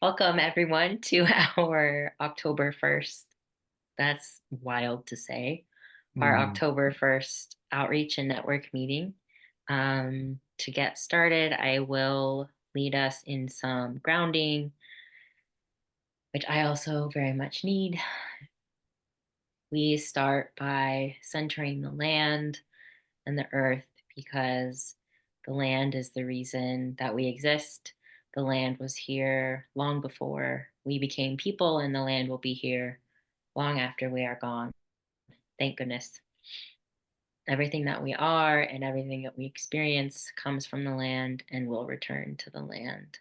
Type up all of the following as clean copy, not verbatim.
Welcome everyone to our October 1st. That's wild to say. Our Mm, October 1st outreach and network meeting. To get started, I will lead us in some grounding, which I also very much need. We start by centering the land and the earth because the land is the reason that we exist. The land was here long before we became people, and the land will be here long after we are gone. Thank goodness. Everything that we are and everything that we experience comes from the land and will return to the land.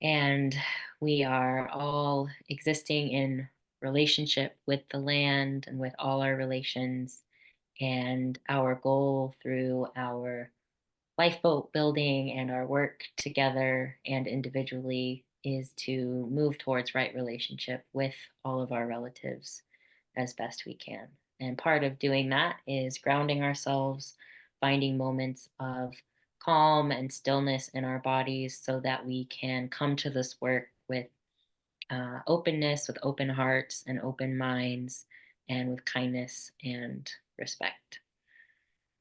And we are all existing in relationship with the land and with all our relations. And our goal through our lifeboat building and our work together and individually is to move towards right relationship with all of our relatives as best we can. And part of doing that is grounding ourselves, finding moments of calm and stillness in our bodies so that we can come to this work with openness, with open hearts and open minds, and with kindness and respect.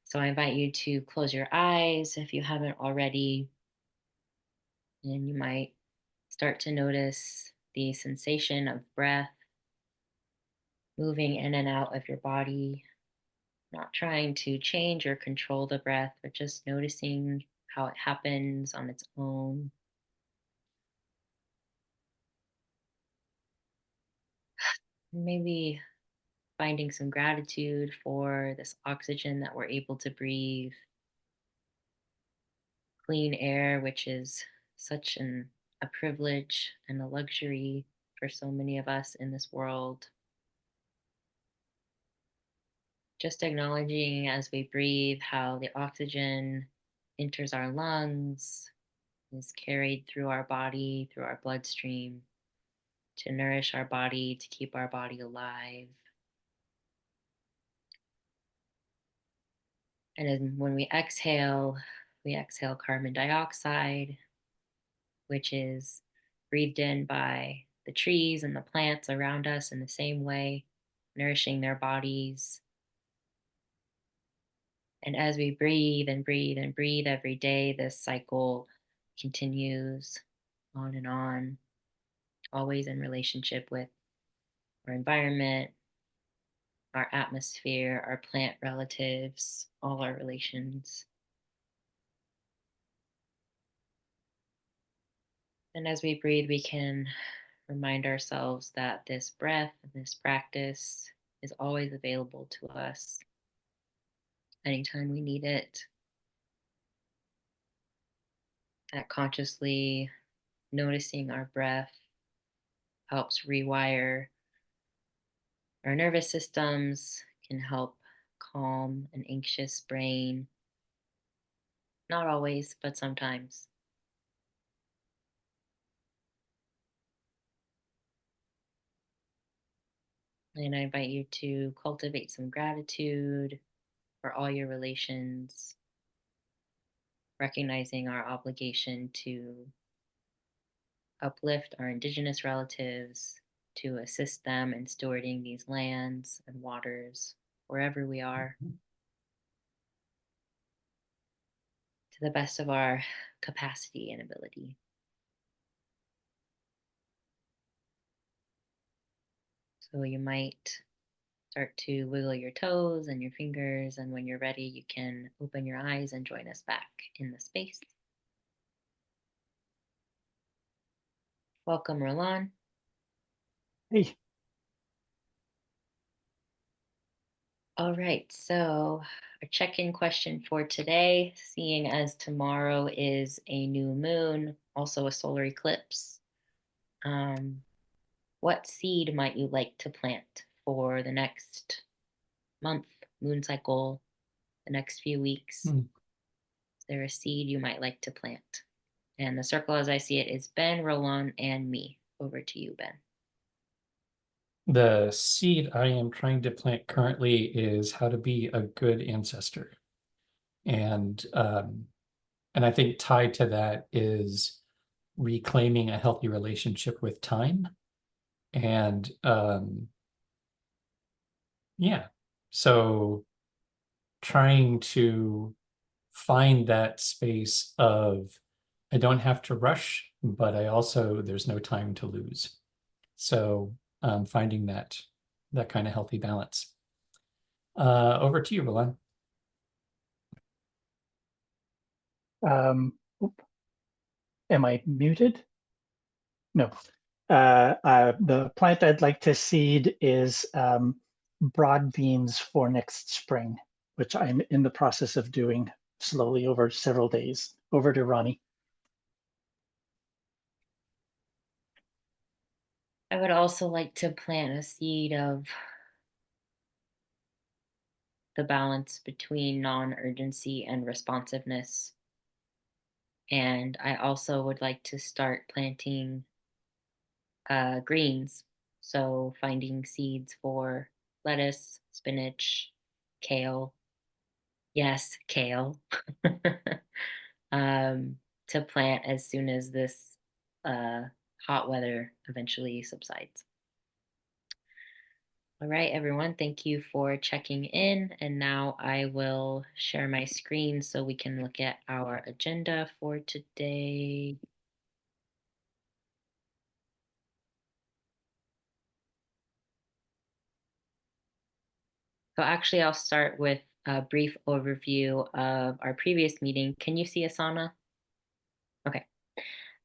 So I invite you to close your eyes if you haven't already, and you might start to notice the sensation of breath moving in and out of your body, not trying to change or control the breath, but just noticing how it happens on its own. Maybe finding some gratitude for this oxygen that we're able to breathe, clean air, which is such a privilege and a luxury for so many of us in this world. Just acknowledging as we breathe how the oxygen enters our lungs, is carried through our body, through our bloodstream to nourish our body, to keep our body alive. And then when we exhale carbon dioxide, which is breathed in by the trees and the plants around us in the same way, nourishing their bodies. And as we breathe and breathe and breathe every day, this cycle continues on and on, always in relationship with our environment, our atmosphere, our plant relatives, all our relations. And as we breathe, we can remind ourselves that this breath and this practice is always available to us anytime we need it. That consciously noticing our breath helps rewire our nervous systems, can help calm an anxious brain. Not always, but sometimes. And I invite you to cultivate some gratitude for all your relations, recognizing our obligation to uplift our Indigenous relatives, to assist them in stewarding these lands and waters wherever we are to the best of our capacity and ability. So you might start to wiggle your toes and your fingers, and when you're ready, you can open your eyes and join us back in the space. Welcome, Roland. hey, All right, so our check in question for today, seeing as tomorrow is a new moon, also a solar eclipse, um, what seed might you like to plant for the next month, moon cycle, the next few weeks? mm, Is there a seed you might like to plant? And the circle as I see it is Ben, Roland, and me. Over to you, Ben. the seed I am trying to plant currently is how to be a good ancestor. And I think tied to that is reclaiming a healthy relationship with time. And yeah, so trying to find that space of I don't have to rush, but I also there's no time to lose. So finding that kind of healthy balance. Over to you, Roland. Oop, am I muted? No. The plant I'd like to seed is broad beans for next spring, which I'm in the process of doing slowly over several days. Over to Ronnie. I would also like to plant a seed of the balance between non-urgency and responsiveness. And I also would like to start planting greens. So finding seeds for lettuce, spinach, kale. Yes, kale. um, to plant as soon as this uh, hot weather eventually subsides. All right, everyone, thank you for checking in. And now I will share my screen so we can look at our agenda for today. So actually, I'll start with a brief overview of our previous meeting. Can you see Asana? Okay.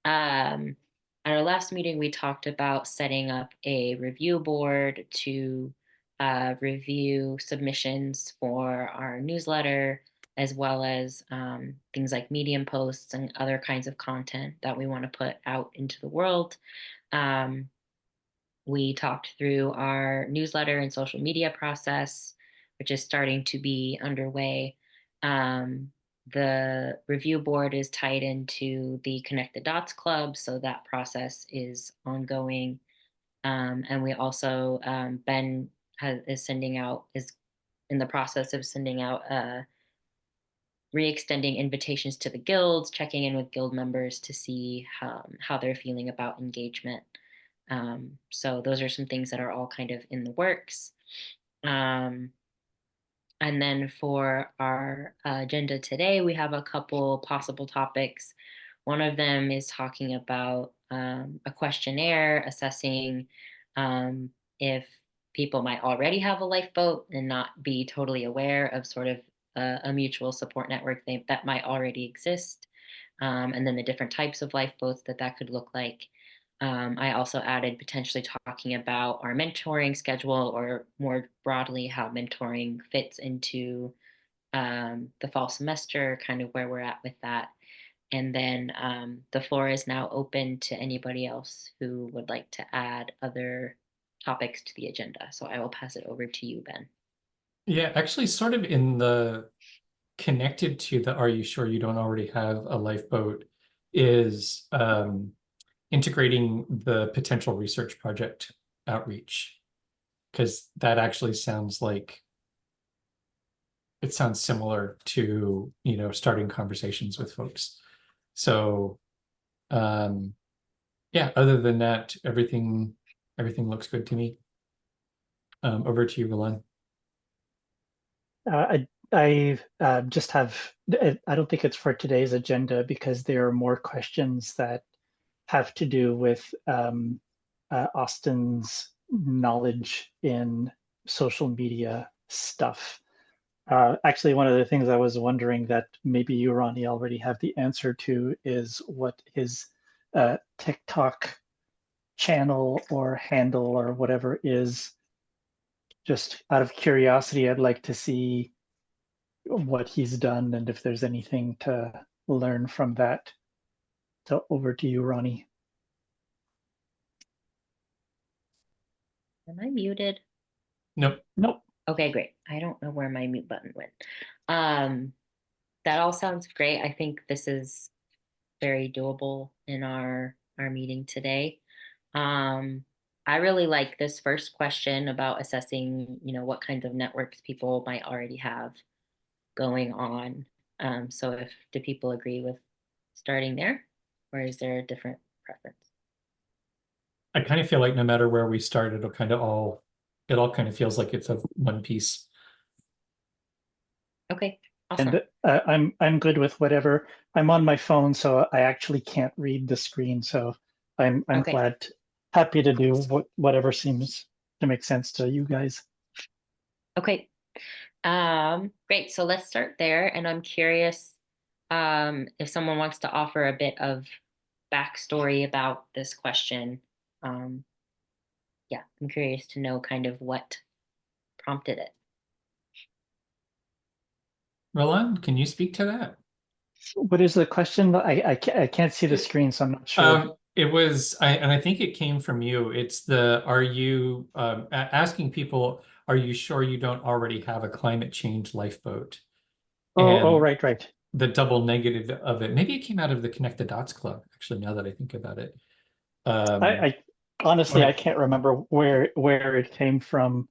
Um, at our last meeting, we talked about setting up a review board to review submissions for our newsletter, as well as things like Medium posts and other kinds of content that we want to put out into the world. Um, we talked through our newsletter and social media process, which is starting to be underway. The review board is tied into the Connect the Dots Club, so that process is ongoing. And we also, Ben is sending out, is in the process of sending out re-extending invitations to the guilds, checking in with guild members to see how they're feeling about engagement. So those are some things that are all kind of in the works. Um, and then for our agenda today, we have a couple possible topics. One of them is talking about a questionnaire assessing if people might already have a lifeboat and not be totally aware of sort of a mutual support network that might already exist, and then the different types of lifeboats that could look like. I also added potentially talking about our mentoring schedule, or more broadly, how mentoring fits into the fall semester, kind of where we're at with that. And then the floor is now open to anybody else who would like to add other topics to the agenda. So I will pass it over to you, Ben. Yeah, actually, sort of in the connected to the are you sure you don't already have a lifeboat is integrating the potential research project outreach, because that actually sounds like it sounds similar to, starting conversations with folks. So yeah, other than that, everything looks good to me. Over to you, Roland. I just have, I don't think it's for today's agenda because there are more questions that have to do with Austin's knowledge in social media stuff. Actually, one of the things I was wondering that maybe you, Ronnie, already have the answer to is what his TikTok channel or handle or whatever is. Just out of curiosity, I'd like to see what he's done and if there's anything to learn from that. So over to you, Ronnie. Am I muted? Nope. Nope. Okay, great. I don't know where my mute button went. That all sounds great. I think this is very doable in our meeting today. I really like this first question about assessing, what kinds of networks people might already have going on. So do people agree with starting there? or is there a different preference? I kind of feel like no matter where we start, it'll kind of all, it all kind of feels like it's a one piece. Okay, awesome. And I'm good with whatever. I'm on my phone, so I actually can't read the screen. So I'm Okay, glad, happy to do whatever seems to make sense to you guys. okay. Great. So let's start there. And I'm curious if someone wants to offer a bit of backstory about this question. Um, yeah, I'm curious to know kind of what prompted it. Roland, can you speak to that? What is the question? I can't see the screen, so I'm not sure. It was, and I think it came from you. It's the, are you asking people, are you sure you don't already have a climate change lifeboat? Oh, And right, right. the double negative of it. Maybe it came out of the Connect the Dots Club, actually, now that I think about it. I Go honestly I ahead. can't remember where it came from.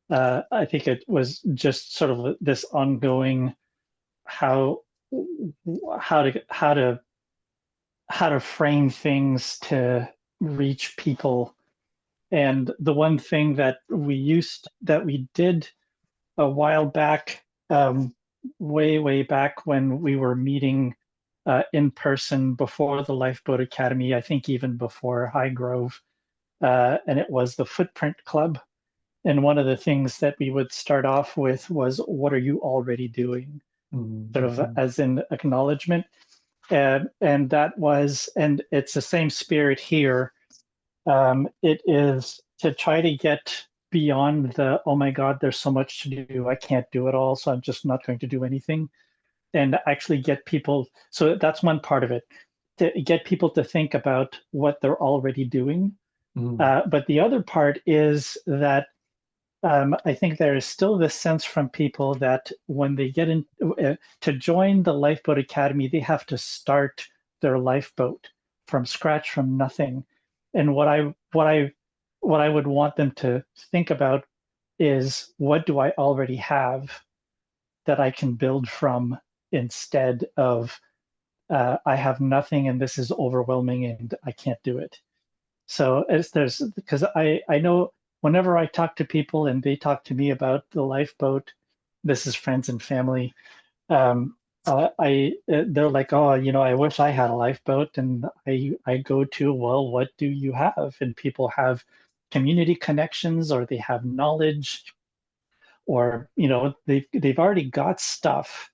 I think it was just sort of this ongoing how how to how to how to frame things to reach people. And the one thing that we did a while back, way back when we were meeting in person before the Lifeboat Academy, I think even before High Grove, and it was the Footprint Club. And one of the things that we would start off with was, "What are you already doing?" Sort of Mhm. as in acknowledgement. And that was, and it's the same spirit here. It is to try to get beyond the, oh my God, there's so much to do. I can't do it all, so I'm just not going to do anything. And actually get people, so that's one part of it, to get people to think about what they're already doing. Mhm. But the other part is that I think there is still this sense from people that when they get in to join the Lifeboat Academy, they have to start their lifeboat from scratch, from nothing. And what I would want them to think about is, what do I already have that I can build from, instead of I have nothing and this is overwhelming and I can't do it. So as there's, because I know whenever I talk to people and they talk to me about the lifeboat, this is friends and family. They're like, oh, I wish I had a lifeboat, and I go to, well, what do you have? And people have community connections, or they have knowledge, or they've already got stuff,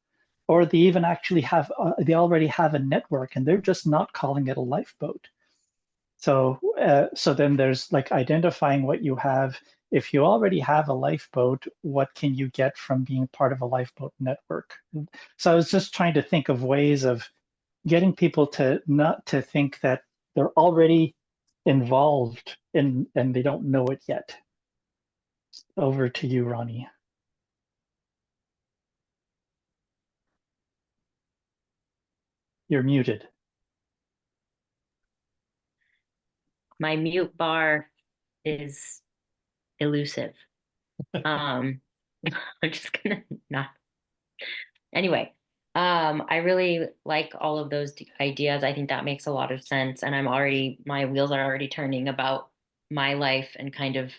or they even actually have they already have a network, and they're just not calling it a lifeboat. So then there's like identifying what you have. If you already have a lifeboat, what can you get from being part of a lifeboat network? So I was just trying to think of ways of getting people to not to think that they're already involved in and they don't know it yet. Over to you, Ronnie. You're muted. My mute bar is elusive. Um, I'm just gonna not. Anyway, I really like all of those ideas. I think that makes a lot of sense, and my wheels are already turning about my life and kind of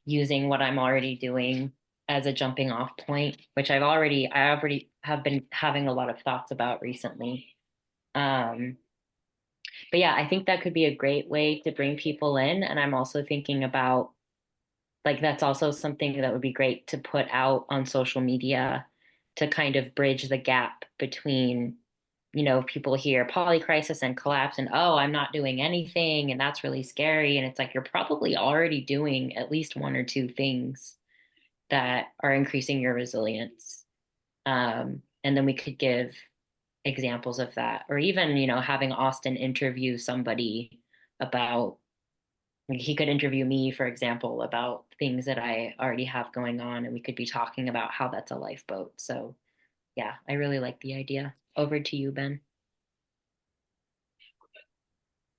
using what I'm already doing as a jumping off point, which I already have been having a lot of thoughts about recently. Um, but yeah, I think that could be a great way to bring people in, and I'm also thinking about like that's also something that would be great to put out on social media to kind of bridge the gap between, people hear polycrisis and collapse and, oh, I'm not doing anything. And that's really scary. And it's like, you're probably already doing at least one or two things that are increasing your resilience. And then we could give examples of that, or even, having Austin interview somebody about like he could interview me, for example, about things that I already have going on, and we could be talking about how that's a lifeboat. So, yeah, I really like the idea. Over to you, Ben.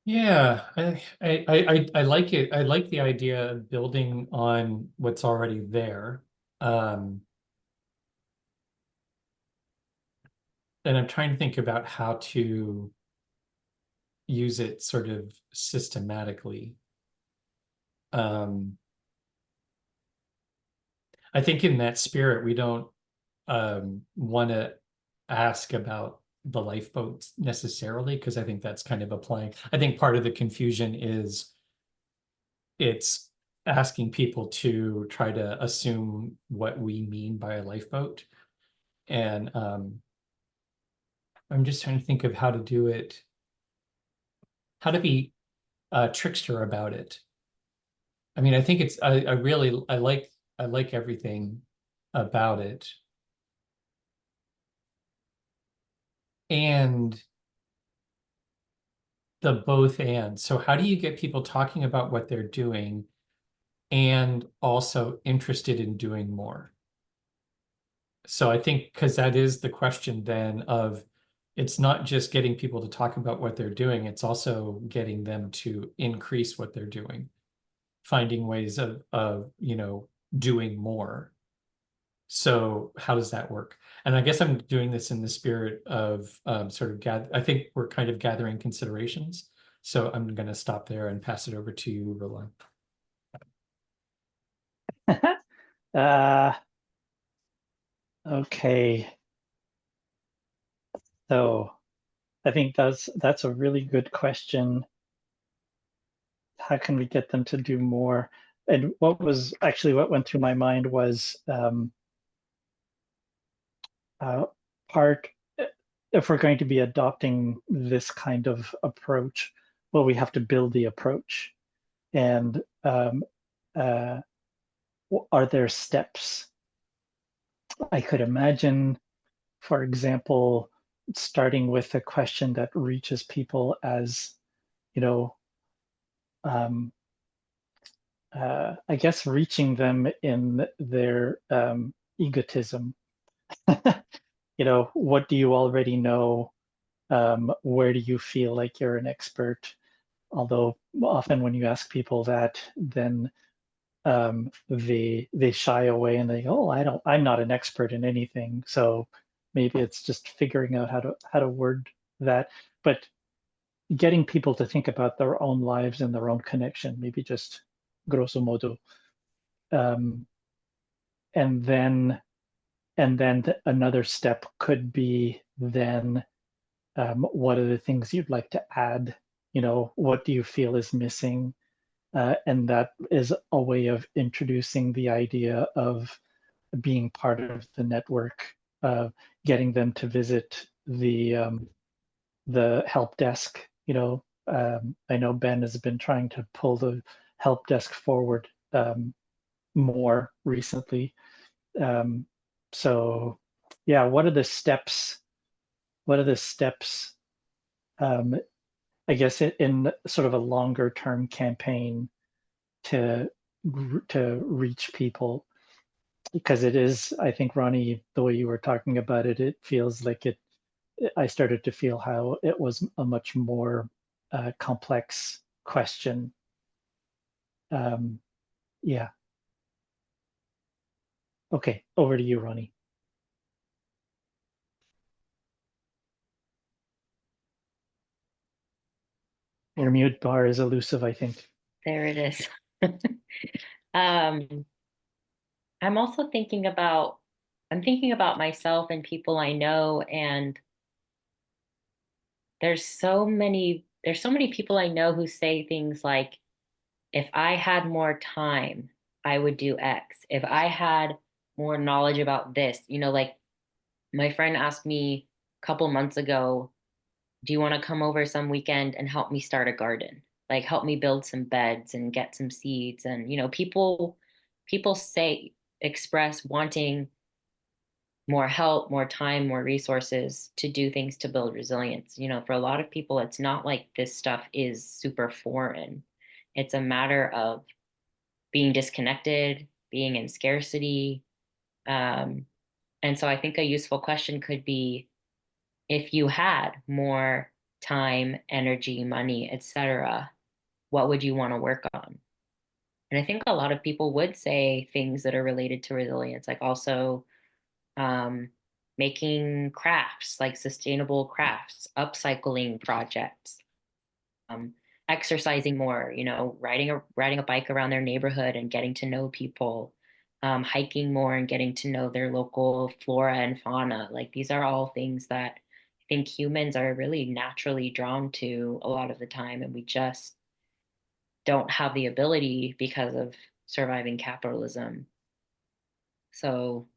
Yeah, I like it. I like the idea of building on what's already there. Um, and I'm trying to think about how to use it sort of systematically. I think in that spirit, we don't want to ask about the lifeboats necessarily, because I think that's kind of applying. I think part of the confusion is it's asking people to try to assume what we mean by a lifeboat. And I'm just trying to think of how to do it, how to be a trickster about it. I mean, I think it's I really I like everything about it. And the both and. So how do you get people talking about what they're doing and also interested in doing more? So I think because that is the question then of it's not just getting people to talk about what they're doing, it's also getting them to increase what they're doing, finding ways of doing more. So how does that work? And I guess I'm doing this in the spirit of sort of I think we're kind of gathering considerations. So I'm going to stop there and pass it over to you, Roland. Okay. So I think that's a really good question. How can we get them to do more? And what went through my mind was part, if we're going to be adopting this kind of approach, well, we have to build the approach. And are there steps? I could imagine, for example, starting with a question that reaches people as, I guess reaching them in their egotism. What do you already know? Where do you feel like you're an expert? Although often when you ask people that, then they shy away and they go, "Oh, I'm not an expert in anything." So maybe it's just figuring out how to word that, but getting people to think about their own lives and their own connection, maybe just grosso modo, um, and then another step could be then what are the things you'd like to add? What do you feel is missing? And that is a way of introducing the idea of being part of the network, getting them to visit the help desk. I know Ben has been trying to pull the help desk forward more recently. Um, so, yeah, what are the steps? What are the steps? Um, I guess in sort of a longer term campaign to reach people, because it is, I think, Ronnie, the way you were talking about it, it feels like I started to feel how it was a much more complex question. Yeah. Okay, over to you, Ronnie. Your mute bar is elusive, I think. There it is. I'm also thinking about myself and people I know, and there's so many people I know who say things like, if I had more time, I would do X. If I had more knowledge about this, like my friend asked me a couple months ago, do you want to come over some weekend and help me start a garden? Like help me build some beds and get some seeds. And, people express wanting more help, more time, more resources to do things to build resilience. For a lot of people, it's not like this stuff is super foreign. It's a matter of being disconnected, being in scarcity. Um, and so I think a useful question could be, if you had more time, energy, money, etc., what would you want to work on? And I think a lot of people would say things that are related to resilience, like also um, making crafts, like sustainable crafts, upcycling projects, exercising more, riding a bike around their neighborhood and getting to know people, hiking more and getting to know their local flora and fauna. Like these are all things that I think humans are really naturally drawn to a lot of the time, and we just don't have the ability because of surviving capitalism. So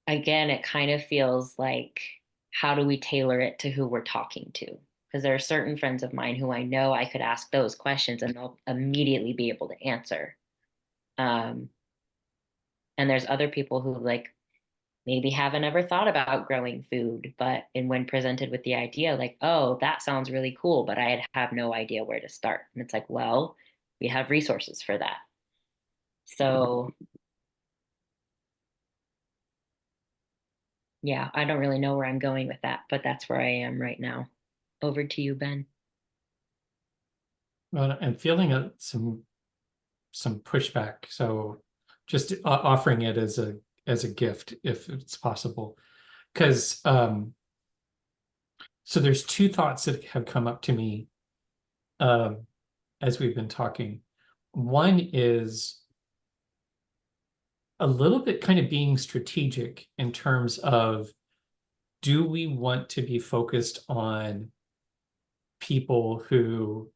again, it kind of feels like, how do we tailor it to who we're talking to? Because there are certain friends of mine who I know I could ask those questions and they'll immediately be able to answer. Um, and there's other people who like maybe haven't ever thought about growing food, but and when presented with the idea, like, oh, that sounds really cool, but have no idea where to start. And it's like, well, we have resources for that. So yeah, I don't really know where I'm going with that, but that's where I am right now. Over to you, Ben. Well, I'm feeling some pushback, so just offering it as a gift if it's possible. Because so there's two thoughts that have come up to me as we've been talking. One is a little bit kind of being strategic in terms of, do we want to be focused on people who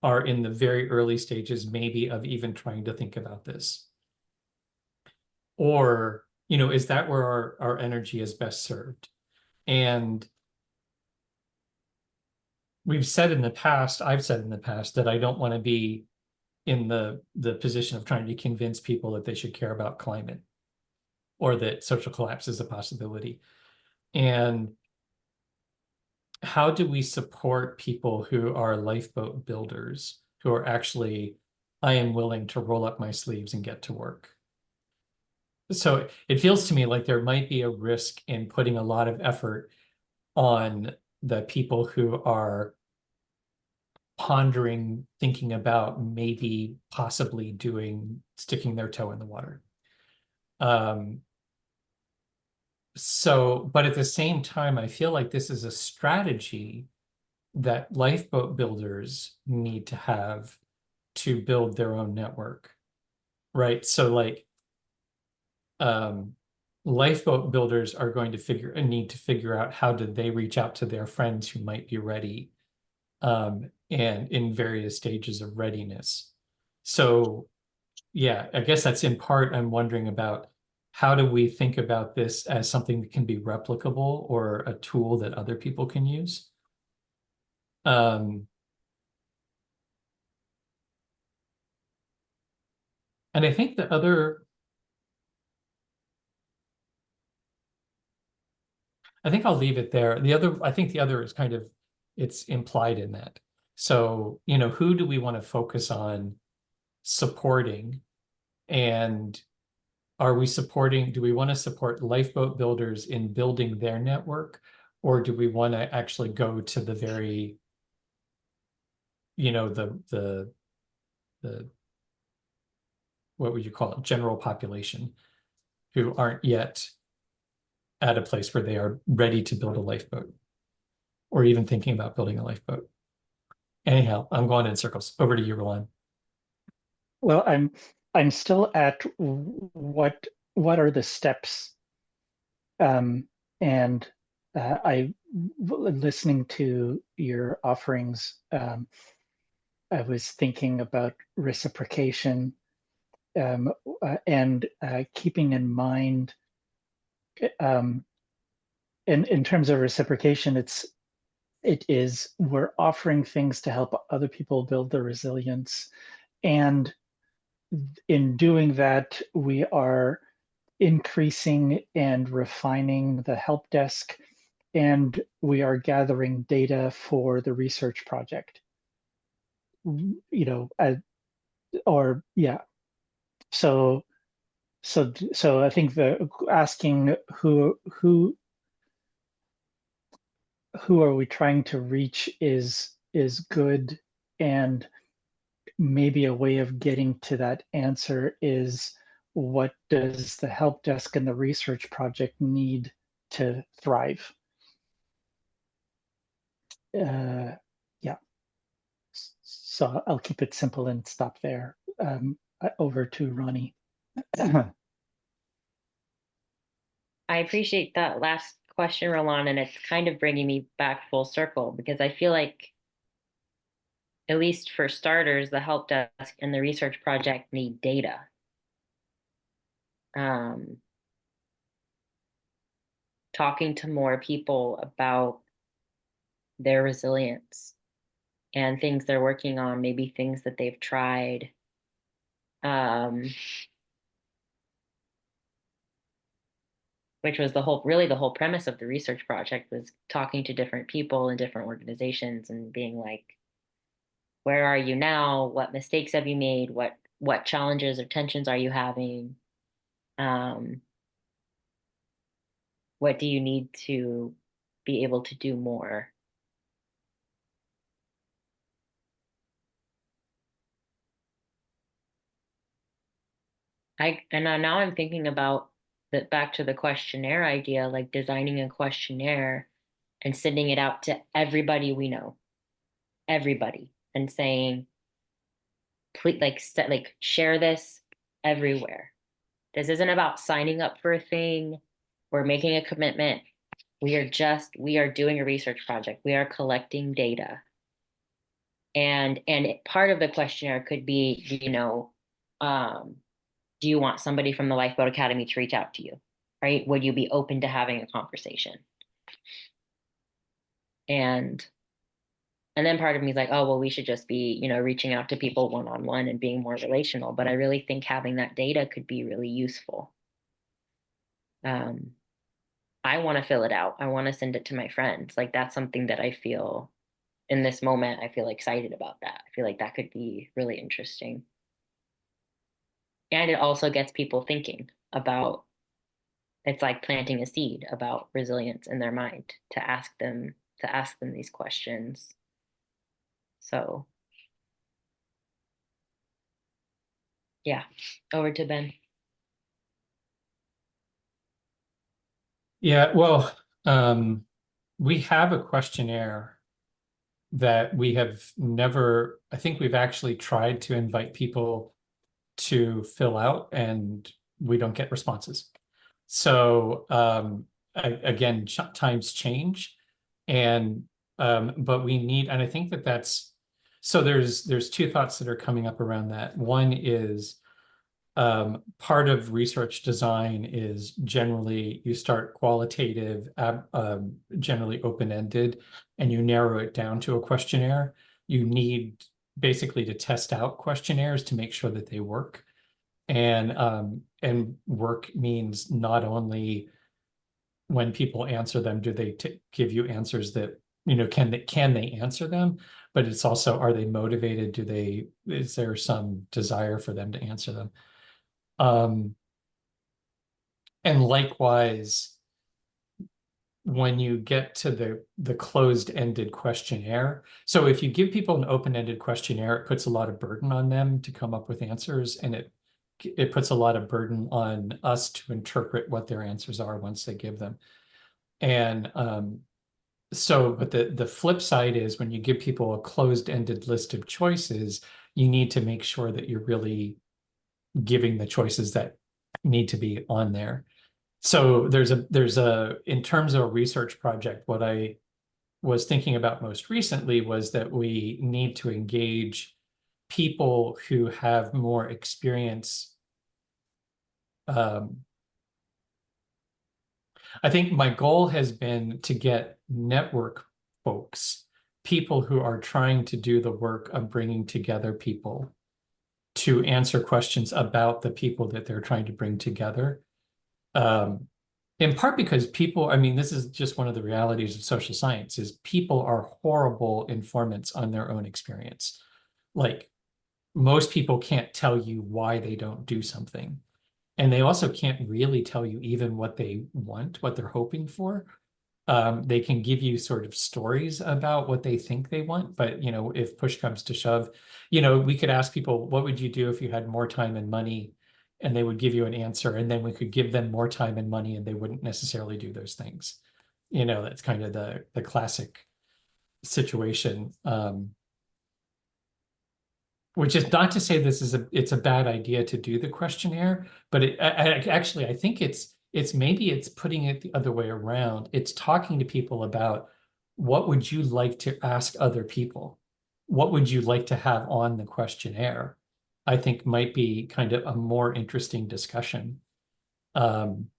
are in the very early stages, maybe, of even trying to think about this? Or, is that where our energy is best served? And I've said in the past that I don't want to be in the position of trying to convince people that they should care about climate or that social collapse is a possibility. And how do we support people who are lifeboat builders, who are actually, I am willing to roll up my sleeves and get to work? So it feels to me like there might be a risk in putting a lot of effort on the people who are pondering, thinking about maybe possibly sticking their toe in the water. But at the same time, I feel like this is a strategy that lifeboat builders need to have to build their own network, right? So like lifeboat builders are going to need to figure out how do they reach out to their friends who might be ready and in various stages of readiness. So yeah, I guess that's in part, I'm wondering about, how do we think about this as something that can be replicable or a tool that other people can use? And I think I think I'll leave it there. I think the other is kind of, it's implied in that. So, who do we want to focus on supporting? And do we want to support lifeboat builders in building their network? Or do we want to actually go to the very, the what would you call it, general population, who aren't yet at a place where they are ready to build a lifeboat or even thinking about building a lifeboat? Anyhow, I'm going in circles. Over to you, Roland. Well, I'm still at what are the steps? And listening to your offerings, I was thinking about reciprocation, and keeping in mind, um, in terms of reciprocation, we're offering things to help other people build their resilience, and in doing that, we are increasing and refining the help desk, and we are gathering data for the research project. Or yeah. So I think the asking who are we trying to reach is good, and maybe a way of getting to that answer is, what does the help desk and the research project need to thrive? Yeah, so I'll keep it simple and stop there. Over to Ronnie. I appreciate that last question, Roland, and it's kind of bringing me back full circle because I feel like, at least for starters, the help desk and the research project need data. Um, Talking to more people about their resilience and things they're working on, maybe things that they've tried. Um, which was really the whole premise of the research project, was talking to different people in different organizations and being like, where are you now? What mistakes have you made? What challenges or tensions are you having? Um, what do you need to be able to do more? Now I'm thinking about that, back to the questionnaire idea, like designing a questionnaire and sending it out to everybody we know, everybody, and saying, please, like share this everywhere. This isn't about signing up for a thing or making a commitment. We are doing a research project. We are collecting data. Part of the questionnaire could be, um, do you want somebody from the Lifeboat Academy to reach out to you? Right? Would you be open to having a conversation? And and then part of me is like, oh, well, we should just be, reaching out to people one on one and being more relational. But I really think having that data could be really useful. Um, I want to fill it out. I want to send it to my friends. Like that's something that I feel in this moment, I feel excited about that. I feel like that could be really interesting. And it also gets people thinking about, it's like planting a seed about resilience in their mind to ask them these questions. So yeah, over to Ben. Yeah, well, we have a questionnaire that we have never, I think we've actually tried to invite people to fill out and we don't get responses. So again, times change, and but we need, and I think that that's, so there's two thoughts that are coming up around that. One is part of research design is generally you start qualitative, generally open-ended, and you narrow it down to a questionnaire. You need basically to test out questionnaires to make sure that they work. And work means not only when people answer them, do they give you answers that, can they answer them, but it's also, are they motivated? Is there some desire for them to answer them? And likewise, when you get to the closed-ended questionnaire, so if you give people an open-ended questionnaire, it puts a lot of burden on them to come up with answers, and it puts a lot of burden on us to interpret what their answers are once they give them. And but the flip side is when you give people a closed-ended list of choices, you need to make sure that you're really giving the choices that need to be on there. So there's in terms of a research project, what I was thinking about most recently was that we need to engage people who have more experience. I think my goal has been to get network folks, people who are trying to do the work of bringing together people to answer questions about the people that they're trying to bring together. In part because people, I mean, this is just one of the realities of social science, is people are horrible informants on their own experience. Like most people can't tell you why they don't do something. And they also can't really tell you even what they want, what they're hoping for. They can give you sort of stories about what they think they want, but if push comes to shove, we could ask people, what would you do if you had more time and money? And they would give you an answer, and then we could give them more time and money, and they wouldn't necessarily do those things. That's kind of the classic situation. Which is not to say it's a bad idea to do the questionnaire, but actually I think maybe it's putting it the other way around. It's talking to people about what would you like to ask other people? What would you like to have on the questionnaire? I think might be kind of a more interesting discussion. Talking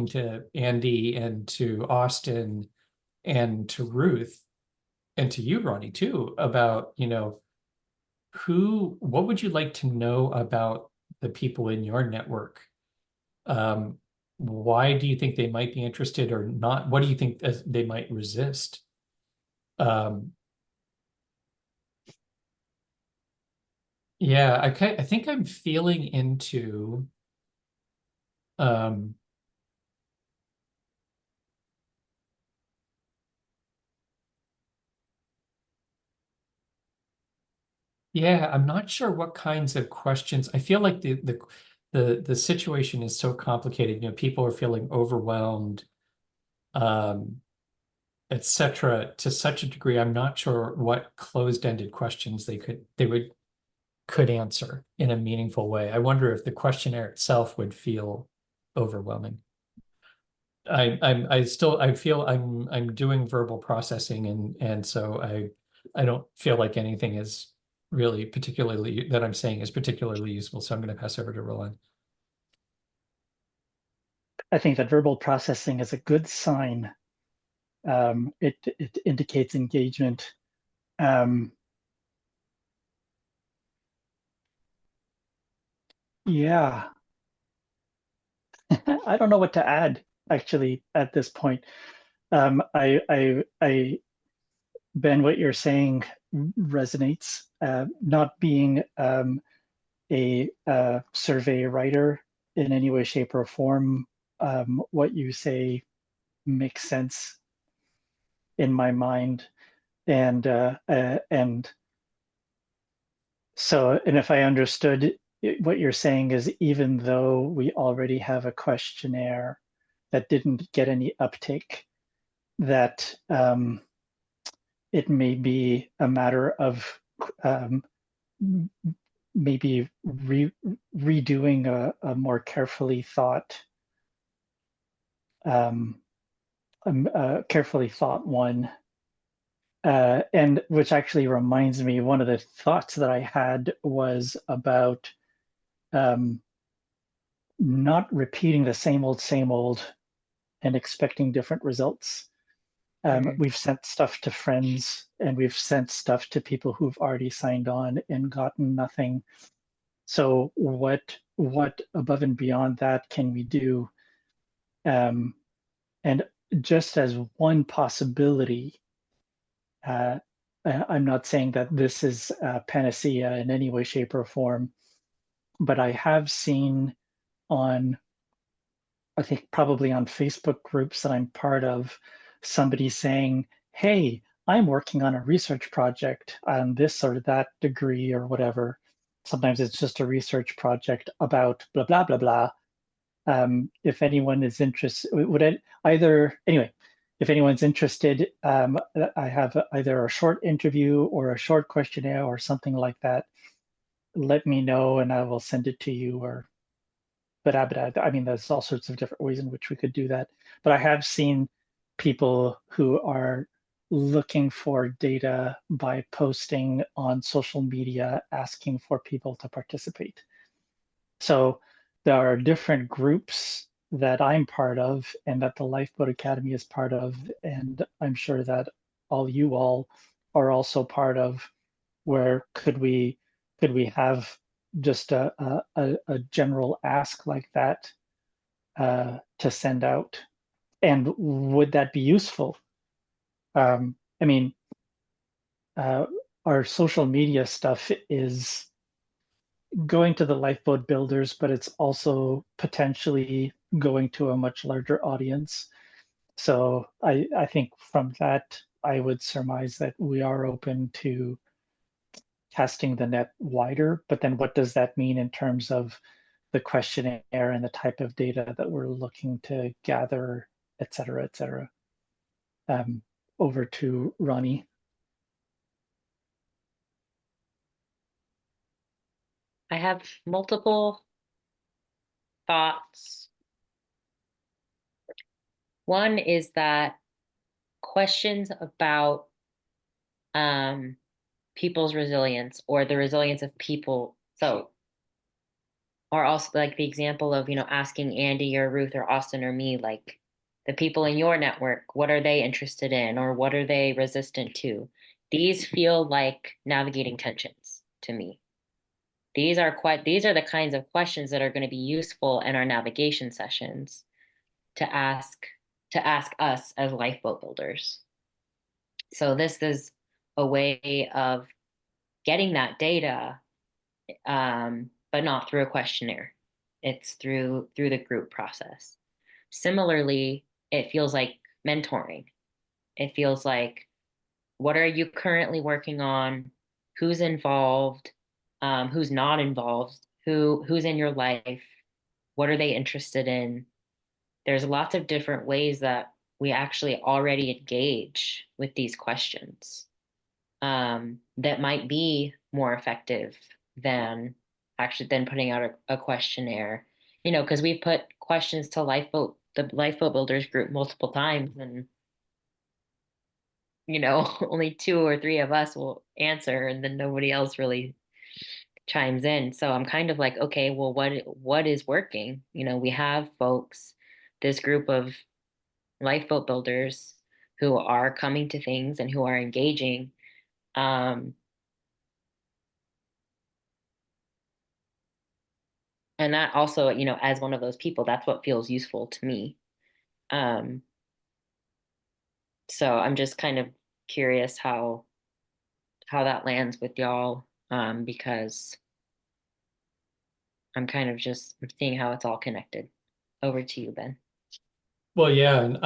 to Andy and to Austin and to Ruth and to you, Ronnie, too, about, what would you like to know about the people in your network? Why do you think they might be interested or not? What do you think they might resist? Yeah, I think I'm feeling into yeah, I'm not sure what kinds of questions. I feel like the situation is so complicated. People are feeling overwhelmed, etc. to such a degree. I'm not sure what closed-ended questions could answer in a meaningful way. I wonder if the questionnaire itself would feel overwhelming. I feel I'm doing verbal processing, and so I don't feel like anything is really particularly that I'm saying is particularly useful. So I'm going to pass over to Roland. I think that verbal processing is a good sign. It indicates engagement. Yeah, I don't know what to add actually at this point. Ben, what you're saying resonates. Not being a survey writer in any way, shape, or form, what you say makes sense in my mind, and so, and if I understood what you're saying is, even though we already have a questionnaire that didn't get any uptake, that it may be a matter of maybe redoing a more carefully thought one. And which actually reminds me, one of the thoughts that I had was about not repeating the same old and expecting different results. We've sent stuff to friends and we've sent stuff to people who've already signed on and gotten nothing. So what above and beyond that can we do? And just as one possibility, I'm not saying that this is a panacea in any way, shape, or form, but I have seen on, I think probably on Facebook groups that I'm part of, somebody saying, hey, I'm working on a research project on this or that degree or whatever. Sometimes it's just a research project about blah, blah, blah, blah. If anyone is interested, if anyone's interested, I have either a short interview or a short questionnaire or something like that. Let me know and I will send it to you. Or, but I mean, there's all sorts of different ways in which we could do that. But I have seen people who are looking for data by posting on social media, asking for people to participate. So there are different groups that I'm part of and that the Lifeboat Academy is part of, and I'm sure that you all are also part of, where could we have just a general ask like that to send out? And would that be useful? I mean, our social media stuff is going to the lifeboat builders, but it's also potentially going to a much larger audience. So I think from that, I would surmise that we are open to casting the net wider. But then what does that mean in terms of the questionnaire and the type of data that we're looking to gather, et cetera, et cetera? over to Ronnie. I have multiple thoughts. One is that questions about people's resilience or the resilience of people. So, or also like the example of, asking Andy or Ruth or Austin or me, like the people in your network, what are they interested in or what are they resistant to? These feel like navigating tensions to me. These are the kinds of questions that are going to be useful in our navigation sessions to ask us as lifeboat builders. So this is a way of getting that data, but not through a questionnaire. It's through the group process. Similarly, it feels like mentoring. It feels like, what are you currently working on? Who's involved? Who's not involved? Who's in your life? What are they interested in? There's lots of different ways that we actually already engage with these questions, that might be more effective than putting out a questionnaire. Because we've put questions to the lifeboat builders group multiple times, and only two or three of us will answer, and then nobody else really chimes in. So I'm kind of like, okay, well, what is working? We have folks, this group of lifeboat builders who are coming to things and who are engaging. Um, and that also, as one of those people, that's what feels useful to me. Um, so I'm just kind of curious how that lands with y'all, because I'm kind of just seeing how it's all connected. Over to you, Ben. Well, yeah, and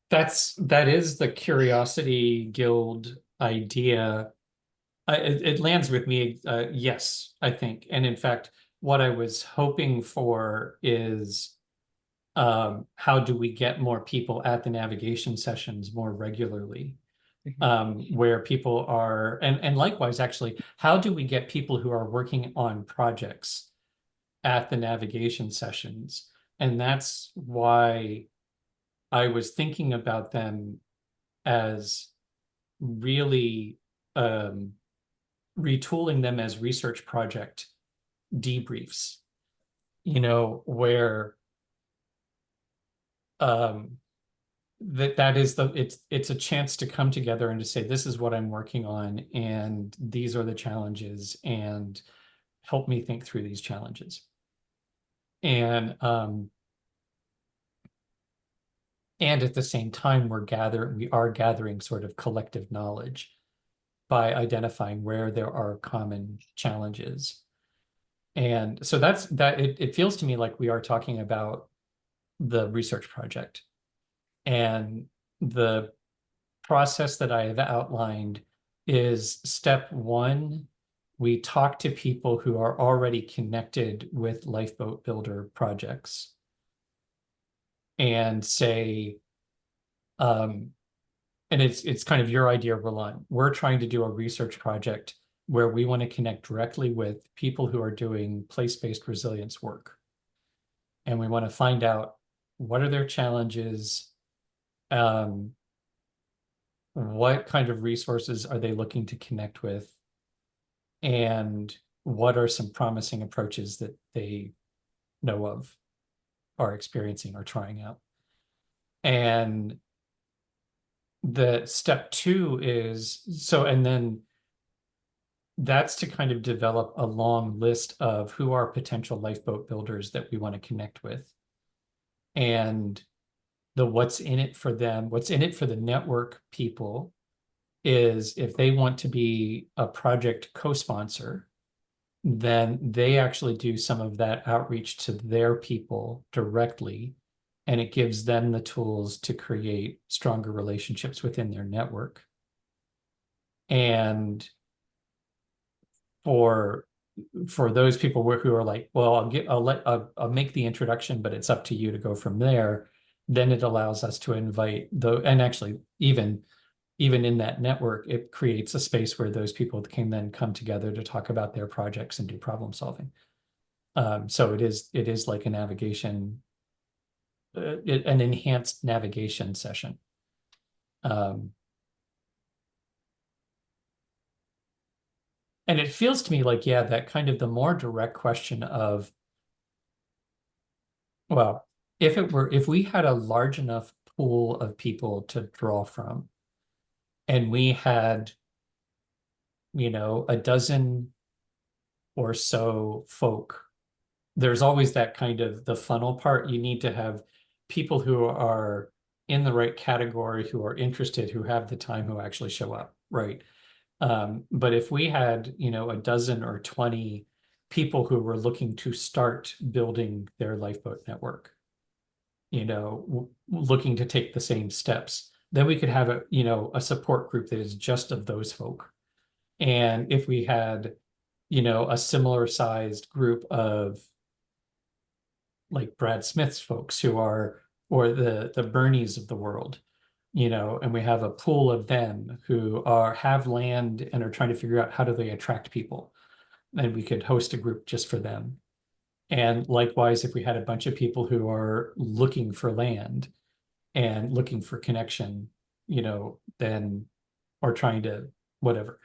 that is the Curiosity Guild idea. It lands with me, yes, I think. And in fact, what I was hoping for is, how do we get more people at the navigation sessions more regularly? Where people are, and likewise, actually, how do we get people who are working on projects at the navigation sessions? And that's why I was thinking about them as really, retooling them as research project debriefs, where that is it's a chance to come together and to say, this is what I'm working on, and these are the challenges, and help me think through these challenges. And at the same time, we are gathering sort of collective knowledge by identifying where there are common challenges. And so it feels to me like we are talking about the research project. And the process that I have outlined is step one, we talk to people who are already connected with lifeboat builder projects and say, and it's kind of your idea, Roland. We're trying to do a research project where we want to connect directly with people who are doing place-based resilience work. And we want to find out, what are their challenges? What kind of resources are they looking to connect with? And what are some promising approaches that they know of, are experiencing, or trying out? And the step two is, and then that's to kind of develop a long list of who are potential lifeboat builders that we want to connect with. And what's in it for them, what's in it for the network people is, if they want to be a project co-sponsor, then they actually do some of that outreach to their people directly, and it gives them the tools to create stronger relationships within their network. And for those people who are like, well, I'll make the introduction, but it's up to you to go from there. then it allows us to invite and actually even in that network, it creates a space where those people can then come together to talk about their projects and do problem solving. So it is like a navigation, an enhanced navigation session. And it feels to me like, yeah, that kind of the more direct question of, well, if we had a large enough pool of people to draw from, and we had, a dozen or so folk, there's always that kind of the funnel part. You need to have people who are in the right category, who are interested, who have the time, who actually show up, right? But if we had, a dozen or 20 people who were looking to start building their lifeboat network, looking to take the same steps, then we could have a support group that is just of those folk. And if we had, a similar sized group of like Brad Smith's folks who are, or the Bernies of the world, and we have a pool of them who have land and are trying to figure out how do they attract people, then we could host a group just for them. And likewise, if we had a bunch of people who are looking for land and looking for connection, then, or trying to whatever.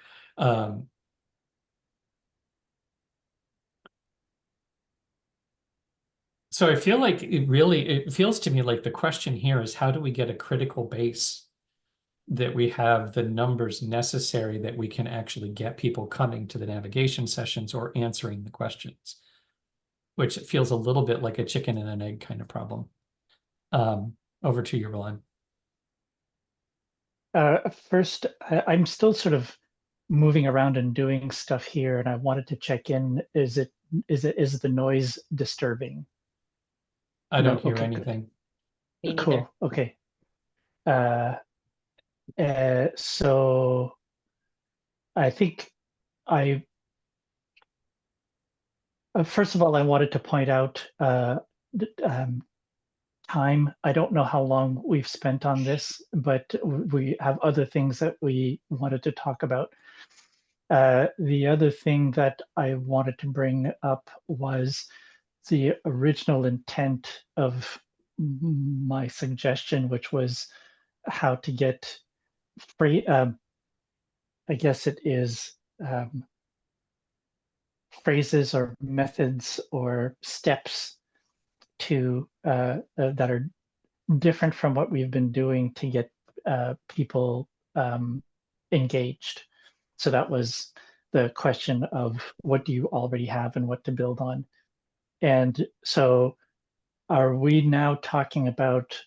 So I feel like it feels to me like the question here is, how do we get a critical base that we have the numbers necessary that we can actually get people coming to the navigation sessions or answering the questions, which feels a little bit like a chicken and an egg kind of problem. Over to you, Roland. First, I'm still sort of moving around and doing stuff here, and I wanted to check in. Is the noise disturbing? I No, don't hear okay, anything. Me neither. cool. Okay. So I think first of all, I wanted to point out time. I don't know how long we've spent on this, but we have other things that we wanted to talk about. The other thing that I wanted to bring up was the original intent of my suggestion, which was how to get free. I guess it is phrases or methods or steps to that are different from what we've been doing to get people engaged. So that was the question of what do you already have and what to build on. And so are we now talking about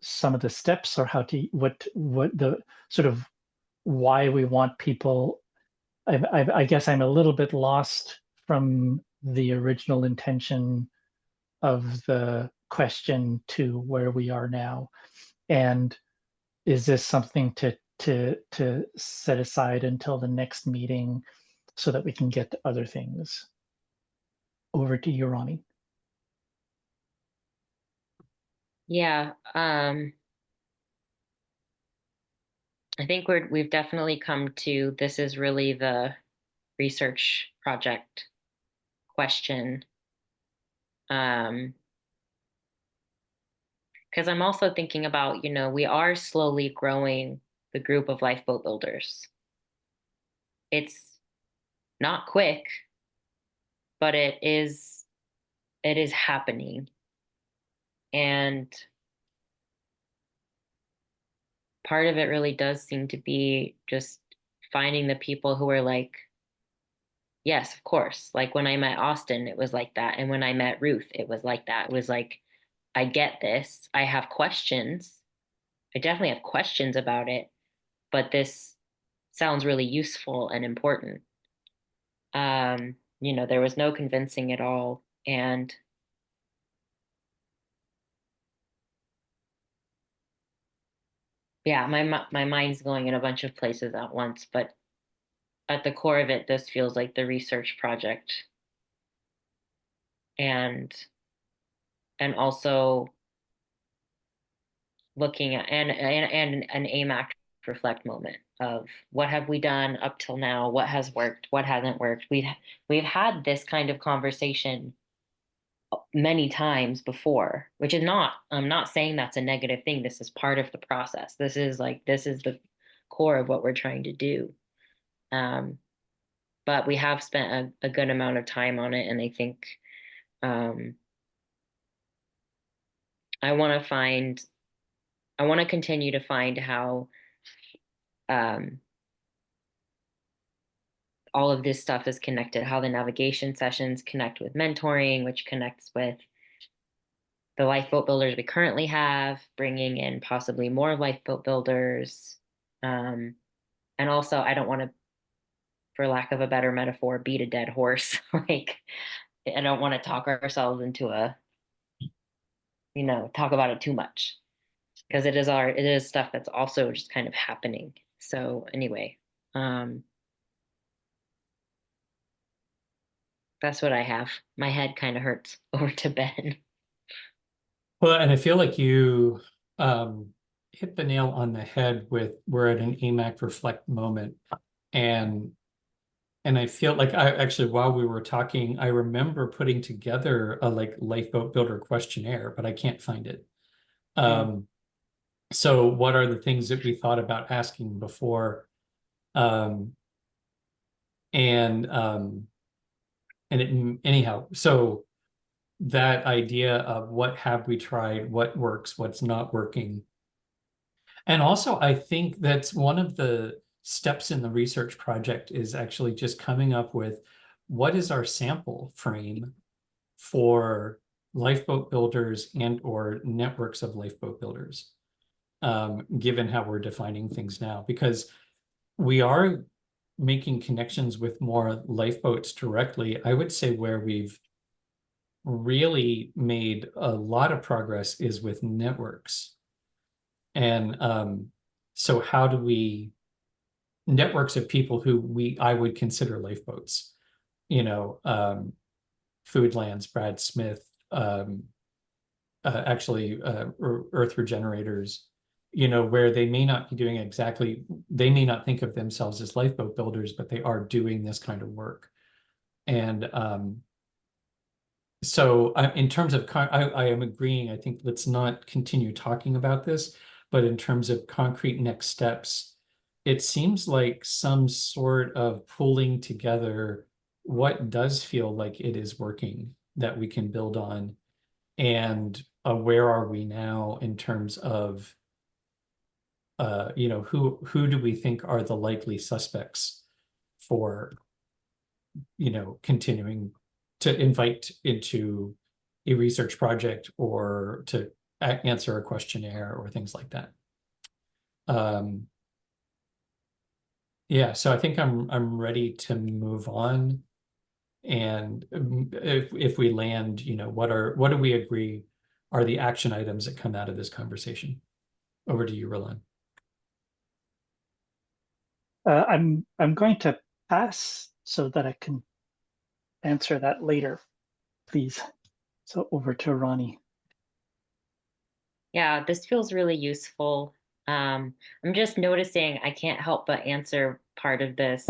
some of the steps, or how to what the sort of why we want people? I guess I'm a little bit lost from the original intention of the question to where we are now. And is this something to set aside until the next meeting so that we can get to other things? Over to you, Ronnie. Yeah, I think we've definitely come to, this is really the research project question. Because I'm also thinking about, we are slowly growing the group of lifeboat builders. It's not quick, but it is happening. And part of it really does seem to be just finding the people who are like, yes, of course. Like when I met Austin, it was like that. And when I met Ruth, it was like that. It was like, I get this. I have questions. I definitely have questions about it, but this sounds really useful and important. There was no convincing at all. And yeah, my mind's going in a bunch of places at once, but at the core of it, this feels like the research project. And also looking at and an AMAC reflect moment of what have we done up till now, what has worked, what hasn't worked. We've had this kind of conversation many times before, which is not, I'm not saying that's a negative thing. This is part of the process. This is the core of what we're trying to do. But we have spent a good amount of time on it, and I think um, I want to continue to find how um, all of this stuff is connected, how the navigation sessions connect with mentoring, which connects with the lifeboat builders we currently have, bringing in possibly more lifeboat builders. And also, I don't want to, for lack of a better metaphor, beat a dead horse. Like, I don't want to talk ourselves into talk about it too much, because it is stuff that's also just kind of happening. So anyway, that's what I have. My head kind of hurts. Over to Ben. Well, and I feel like you hit the nail on the head with we're at an AMAC reflect moment. And I feel like I actually, while we were talking, I remember putting together a lifeboat builder questionnaire, but I can't find it. So what are the things that we thought about asking before? Anyhow, so that idea of what have we tried, what works, what's not working. And also, I think that's one of the steps in the research project is actually just coming up with what is our sample frame for lifeboat builders and or networks of lifeboat builders, given how we're defining things now, because we are making connections with more lifeboats directly. I would say where we've really made a lot of progress is with networks. And so how do we networks of people who I would consider lifeboats, Foodlands, Brad Smith, Earth Regenerators, where they may not be doing they may not think of themselves as lifeboat builders, but they are doing this kind of work. And so in terms of, I am agreeing, I think let's not continue talking about this, but in terms of concrete next steps, it seems like some sort of pulling together what does feel like it is working that we can build on, and where are we now in terms of who do we think are the likely suspects for continuing to invite into a research project or to answer a questionnaire or things like that. Yeah, so I think I'm ready to move on. And if we land, what do we agree are the action items that come out of this conversation? Over to you, Roland. I'm going to pass so that I can answer that later, please. So over to Ronnie. Yeah, this feels really useful. I'm just noticing I can't help but answer part of this.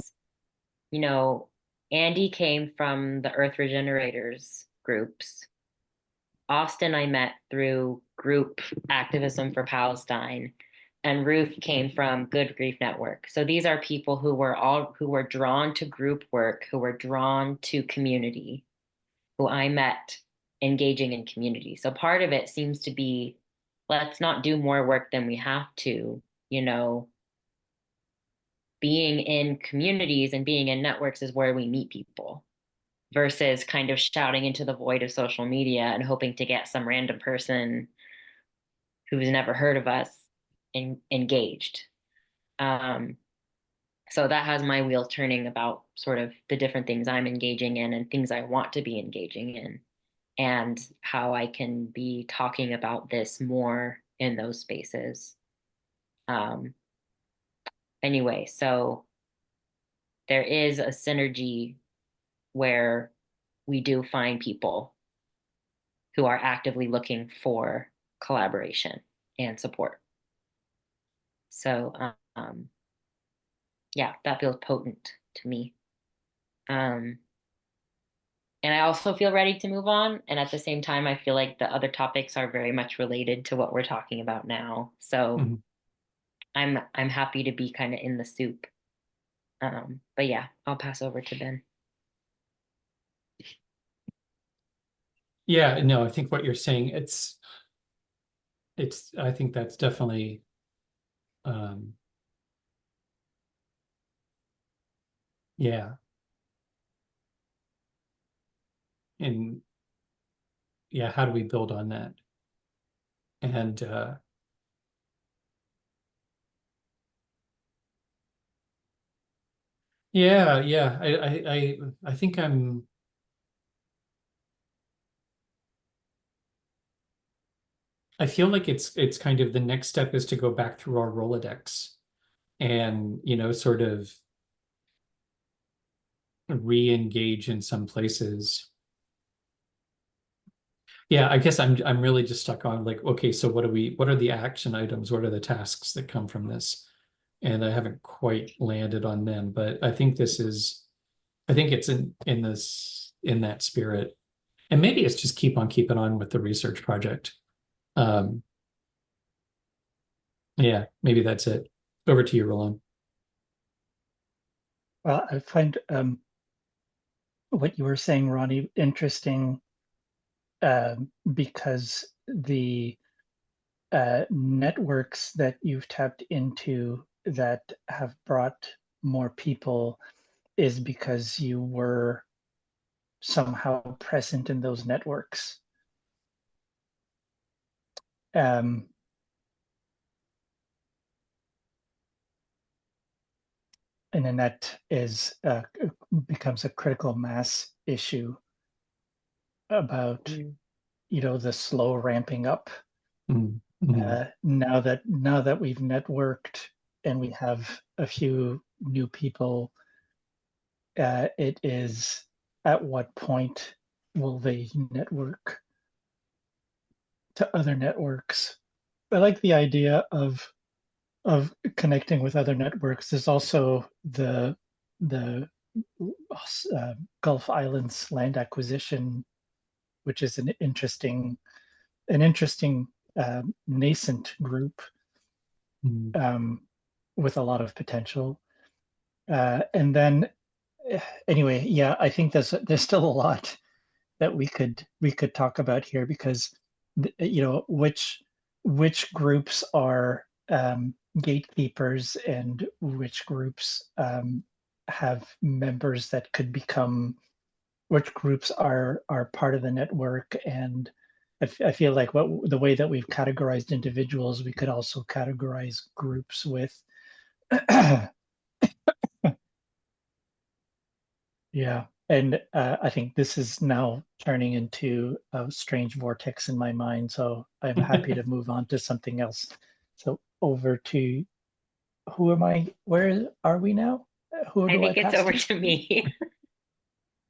Andy came from the Earth Regenerators groups. Austin I met through group activism for Palestine, and Ruth came from Good Grief Network. So these are people who were drawn to group work, who were drawn to community, who I met engaging in community. So part of it seems to be, let's not do more work than we have to, being in communities and being in networks is where we meet people, versus kind of shouting into the void of social media and hoping to get some random person who's never heard of us engaged. So that has my wheels turning about sort of the different things I'm engaging in and things I want to be engaging in, and how I can be talking about this more in those spaces. Anyway, so there is a synergy where we do find people who are actively looking for collaboration and support. So yeah, that feels potent to me. And I also feel ready to move on. And at the same time, I feel like the other topics are very much related to what we're talking about now. So Mhm. I'm happy to be kind of in the soup. But yeah, I'll pass over to Ben. Yeah, no, I think what you're saying, I think that's definitely, um, yeah. And yeah, how do we build on that? And, yeah, I think I feel like it's kind of the next step is to go back through our Rolodex and, sort of re-engage in some places. Yeah, I guess I'm really just stuck on like, okay, so what are the action items? What are the tasks that come from this? And I haven't quite landed on them, but I think it's in that spirit. And maybe it's just keep on keeping on with the research project. Um, yeah, maybe that's it. Over to you, Roland. Well, I find what you were saying, Ronnie, interesting because the networks that you've tapped into that have brought more people is because you were somehow present in those networks. Um, and then that is becomes a critical mass issue about the slow ramping up. Mm-hmm. Now that we've networked and we have a few new people, it is at what point will they network to other networks? I like the idea of connecting with other networks. There's also the Gulf Islands land acquisition, which is an interesting nascent group Mm-hmm. with a lot of potential. And then anyway, yeah, I think there's still a lot that we could talk about here because which groups are gatekeepers and which groups have members that could become which groups are part of the network. And I feel like the way that we've categorized individuals, we could also categorize groups with yeah. And I think this is now turning into a strange vortex in my mind. So I'm happy to move on to something else. So over to who am I? Where are we now? Who I do I think it's pass over to? to me.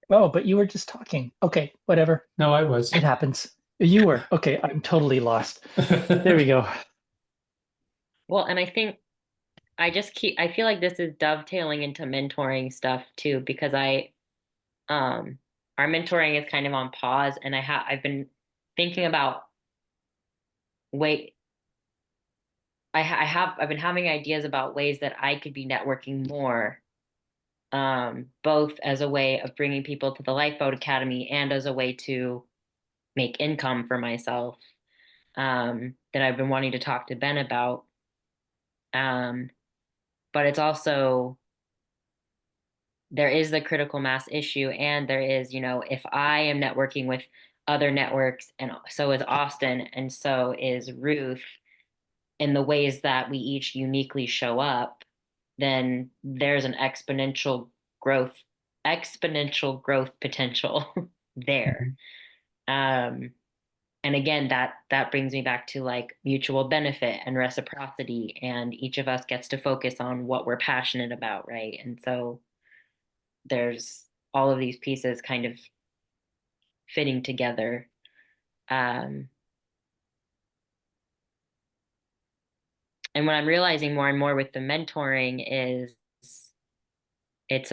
Oh, but you were just talking. Okay, whatever. No, I was. It happens. You were. Okay, I'm totally lost. There we go. Well, and I think I feel like this is dovetailing into mentoring stuff too, because um our mentoring is kind of on pause, and I've been thinking about wait I've been having ideas about ways that I could be networking more, both as a way of bringing people to the Lifeboat Academy and as a way to make income for myself, that I've been wanting to talk to Ben about. Um, but it's also there is the critical mass issue, and there is, if I am networking with other networks, and so is Austin, and so is Ruth, in the ways that we each uniquely show up, then there's an growth, exponential growth potential there. Um, and again, that brings me back to like mutual benefit and reciprocity, and each of us gets to focus on what we're passionate about, right? And so there's all of these pieces kind of fitting together. Um, And what I'm realizing more and more with the mentoring is it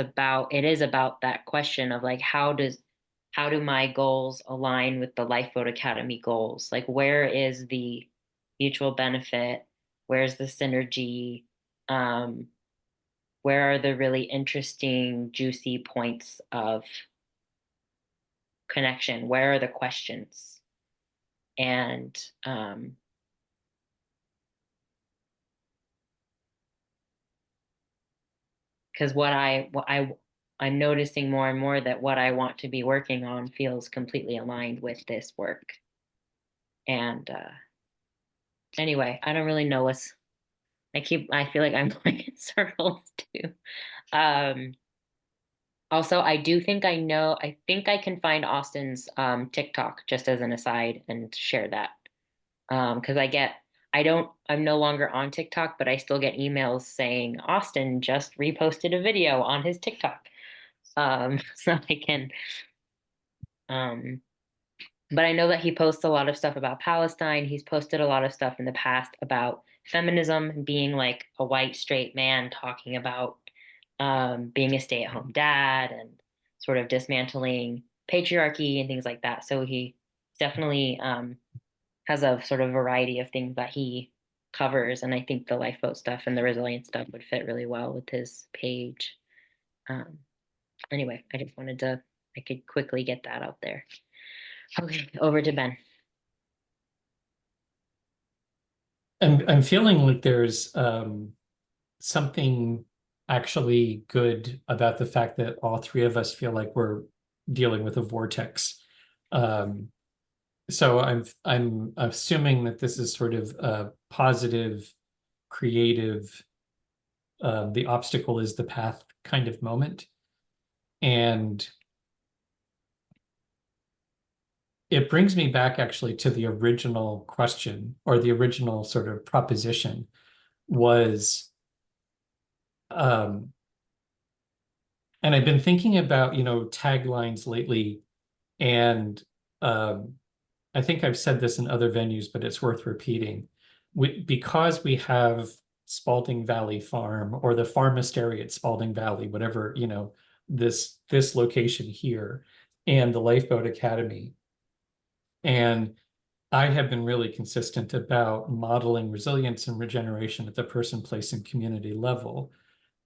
is about that question of like how do my goals align with the Lifeboat Academy goals? Like where is the mutual benefit? Where's the synergy? Um, where are the really interesting, juicy points of connection? Where are the questions? And because I'm noticing more and more that what I want to be working on feels completely aligned with this work. And anyway, I don't really know what's. I feel like I'm going in circles too. Um, Also, I do think I know. I think I can find Austin's TikTok just as an aside and share that. Because I'm no longer on TikTok, but I still get emails saying Austin just reposted a video on his TikTok. So I can, um, but I know that he posts a lot of stuff about Palestine. He's posted a lot of stuff in the past about feminism, being like a white straight man talking about being a stay-at-home dad and sort of dismantling patriarchy and things like that. So he definitely has a sort of variety of things that he covers, and I think the lifeboat stuff and the resilience stuff would fit really well with his page. Um, anyway, I could quickly get that out there. Okay, over to Ben. I'm feeling like there's something actually good about the fact that all three of us feel like we're dealing with a vortex. So I'm assuming that this is sort of a positive, creative, the obstacle is the path kind of moment. And it brings me back actually to the original question, or the original sort of proposition was, and I've been thinking about, taglines lately, and um, I think I've said this in other venues, but it's worth repeating. Because we have Spalding Valley Farm, or the Farmistary at Spalding Valley, whatever, this location here, and the Lifeboat Academy. And I have been really consistent about modeling resilience and regeneration at the person, place, and community level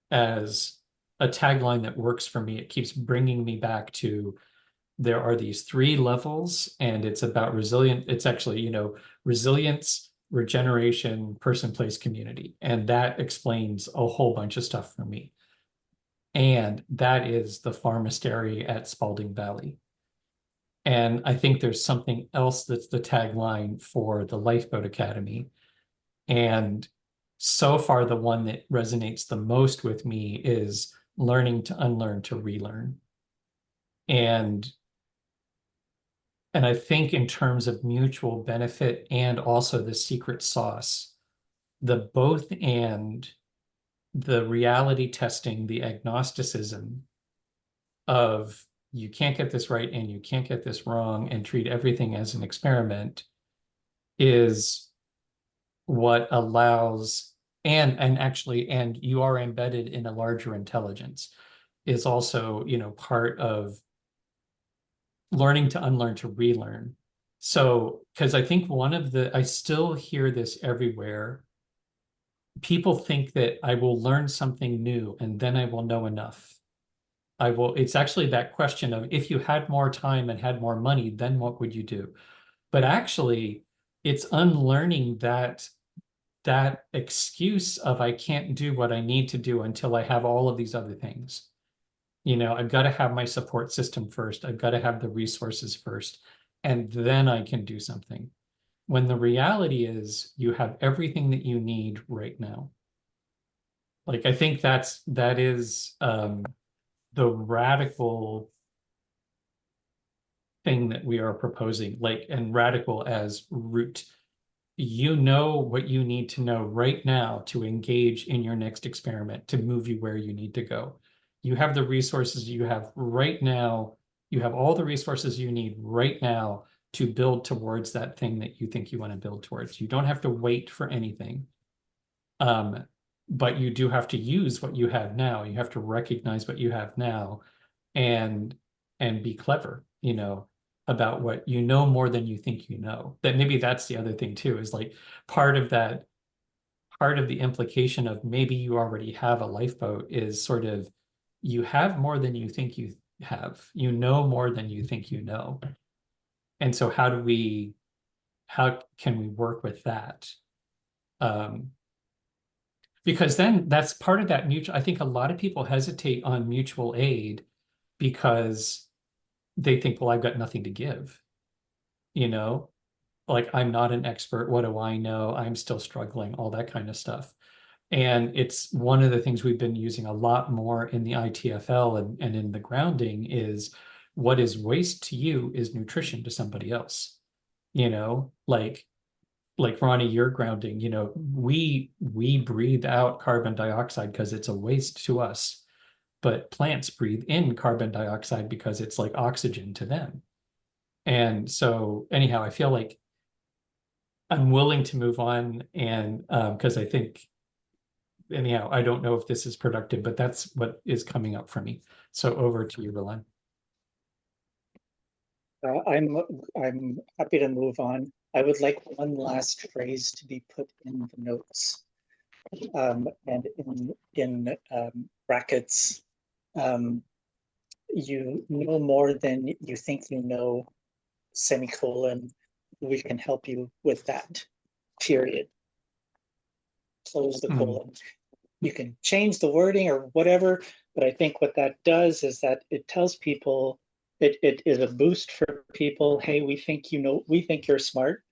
as a tagline that works for me. It keeps bringing me back to there are these three levels, and it's about it's actually, resilience, regeneration, person, place, community. And that explains a whole bunch of stuff for me. And that is the Farmistary at Spalding Valley. And I think there's something else that's the tagline for the Lifeboat Academy. And so far, the one that resonates the most with me is learning to unlearn to relearn. And I think in terms of mutual benefit and also the secret sauce, the both and the reality testing, the agnosticism of you can't get this right and you can't get this wrong and treat everything as an experiment is what allows, and you are embedded in a larger intelligence, is also, part of learning to unlearn to relearn. So, because I think I still hear this everywhere. People think that I will learn something new and then I will know enough. It's actually that question of if you had more time and had more money, then what would you do? But actually, it's unlearning that excuse of I can't do what I need to do until I have all of these other things. I've got to have my support system first. I've got to have the resources first, and then I can do something. When the reality is you have everything that you need right now. Like, I think that is the radical thing that we are proposing, like, and radical as root. You know what you need to know right now to engage in your next experiment, to move you where you need to go. You have the resources you have right now. You have all the resources you need right now to build towards that thing that you think you want to build towards. You don't have to wait for anything. But you do have to use what you have now. You have to recognize what you have now and be clever, about what you know more than you think you know. That maybe that's the other thing too, is like part of that, part of the implication of maybe you already have a lifeboat is sort of you have more than you think you have. You know more than you think you know. And so how can we work with that? Because then that's part of that mutual. I think a lot of people hesitate on mutual aid because they think, well, I've got nothing to give, like I'm not an expert. What do I know? I'm still struggling, all that kind of stuff. And it's one of the things we've been using a lot more in the ITFL and in the grounding is what is waste to you is nutrition to somebody else. Like Ronnie, you're grounding, we breathe out carbon dioxide because it's a waste to us, but plants breathe in carbon dioxide because it's like oxygen to them. And so anyhow, I feel like I'm willing to move on, and because I think anyhow, I don't know if this is productive, but that's what is coming up for me. So over to you, Roland. I'm happy to move on. I would like one last phrase to be put in the notes, and in brackets. You know more than you think you know, semicolon. We can help you with that. Period. Close the colon. You can change the wording or whatever, but I think what that does is that it tells people, it is a boost for people. Hey, we think we think you're smart.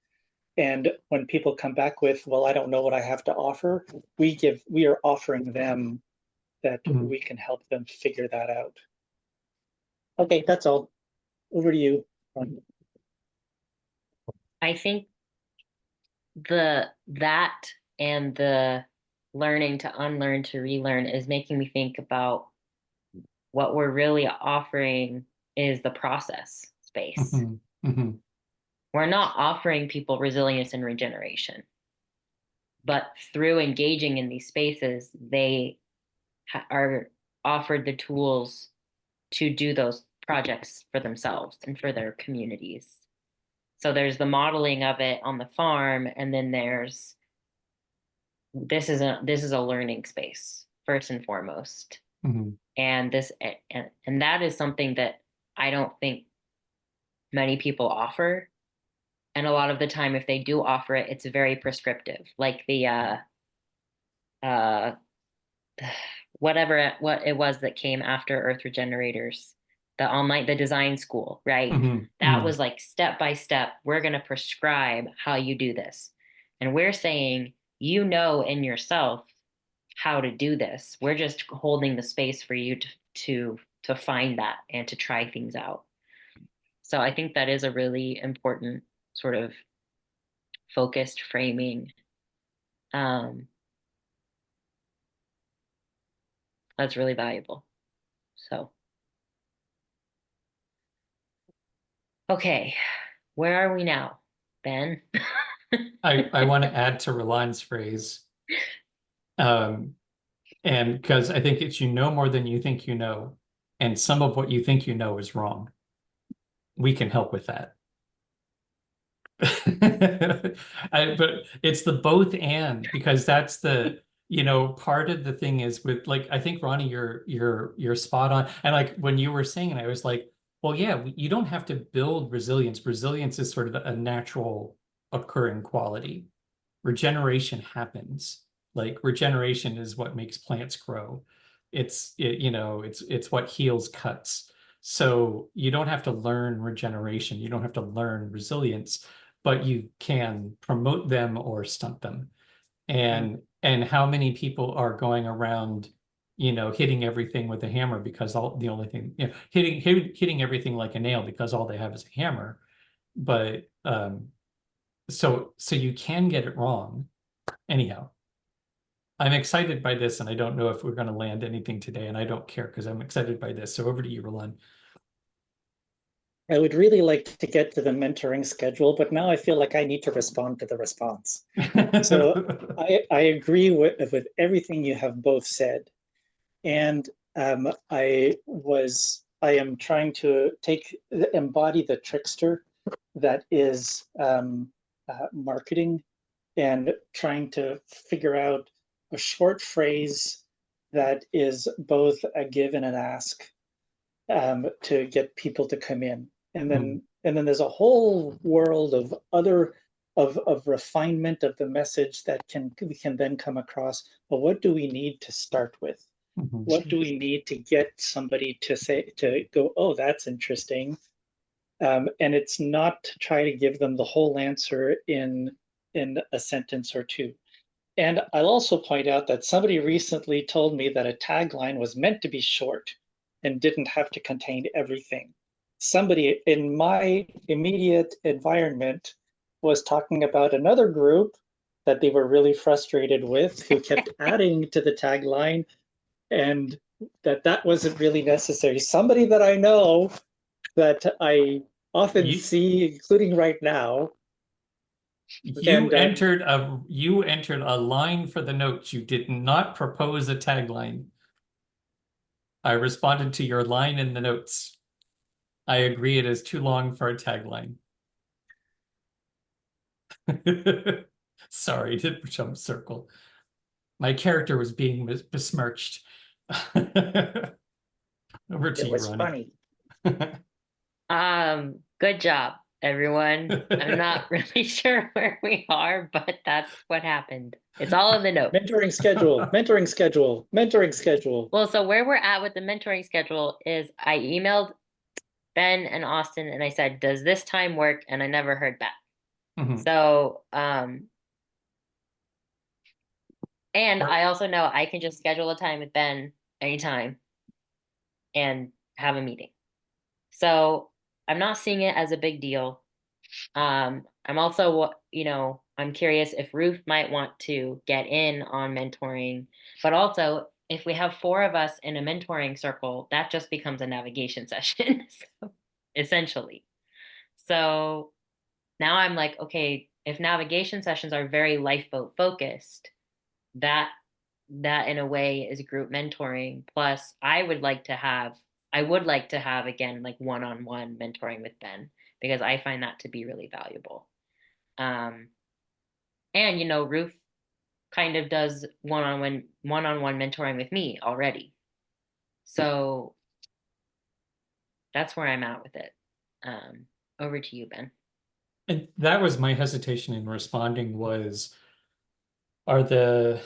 And when people come back with, well, I don't know what I have to offer, we are offering them that we can help them figure that out. Okay, that's all. Over to you. I think that and the learning to unlearn to relearn is making me think about what we're really offering is the process space. We're not offering people resilience and regeneration, but through engaging in these spaces, they are offered the tools to do those projects for themselves and for their communities. So there's the modeling of it on the farm, and then there's this is a learning space first and foremost. And that is something that I don't think many people offer. And a lot of the time, if they do offer it, it's very prescriptive, like the what it was that came after Earth Regenerators, the design school, right? That was like step by step. We're going to prescribe how you do this, and we're saying in yourself how to do this. We're just holding the space for you to find that and to try things out. So I think that is a really important sort of focused framing. That's really valuable. So, okay, where are we now, Ben? I want to add to Roland's phrase. And because I think it's you know more than you think you know, and some of what you think you know is wrong. We can help with that. But it's the both and, because that's the part of the thing is with, like, I think Ronnie, you're spot on. And like when you were saying it, I was like, well, yeah, you don't have to build resilience. Resilience is sort of a natural occurring quality. Regeneration happens. Like regeneration is what makes plants grow. It's what heals cuts. So you don't have to learn regeneration. You don't have to learn resilience, but you can promote them or stunt them. And how many people are going around, hitting everything with a hammer because the only thing, hitting everything like a nail because all they have is a hammer. But so you can get it wrong. Anyhow, I'm excited by this, and I don't know if we're going to land anything today, and I don't care because I'm excited by this. So over to you, Roland. I would really like to get to the mentoring schedule, but now I feel like I need to respond to the response. So I agree with everything you have both said. And I am trying to embody the trickster that is marketing, and trying to figure out a short phrase that is both a give and an ask, to get people to come in. And then there's a whole world of other of refinement of the message that we can then come across. But what do we need to start with? What do we need to get somebody to go, oh, that's interesting? And it's not to try to give them the whole answer in a sentence or two. And I'll also point out that somebody recently told me that a tagline was meant to be short and didn't have to contain everything. Somebody in my immediate environment was talking about another group that they were really frustrated with, who kept adding to the tagline, and that wasn't really necessary. Somebody that I know, that I often see, including right now. You entered a line for the notes. You did not propose a tagline. I responded to your line in the notes. I agree it is too long for a tagline. Sorry to jump circle. My character was being besmirched. Over to you, Ronnie. Funny. Good job, everyone. I'm not really sure where we are, but that's what happened. It's all in the notes. Mentoring schedule, mentoring schedule, mentoring schedule. Well, so where we're at with the mentoring schedule is I emailed Ben and Austin and I said, does this time work? And I never heard back. So, and I also know I can just schedule a time with Ben anytime and have a meeting. So I'm not seeing it as a big deal. I'm also, I'm curious if Ruth might want to get in on mentoring, but also if we have 4 of us in a mentoring circle, that just becomes a navigation session, essentially. So now I'm like, okay, if navigation sessions are very lifeboat focused, that in a way is group mentoring. Plus, I would like to have again, like one-on-one mentoring with Ben, because I find that to be really valuable. And Ruth kind of does one-on-one mentoring with me already. So that's where I'm at with it. Over to you, Ben. And that was my hesitation in responding was, how does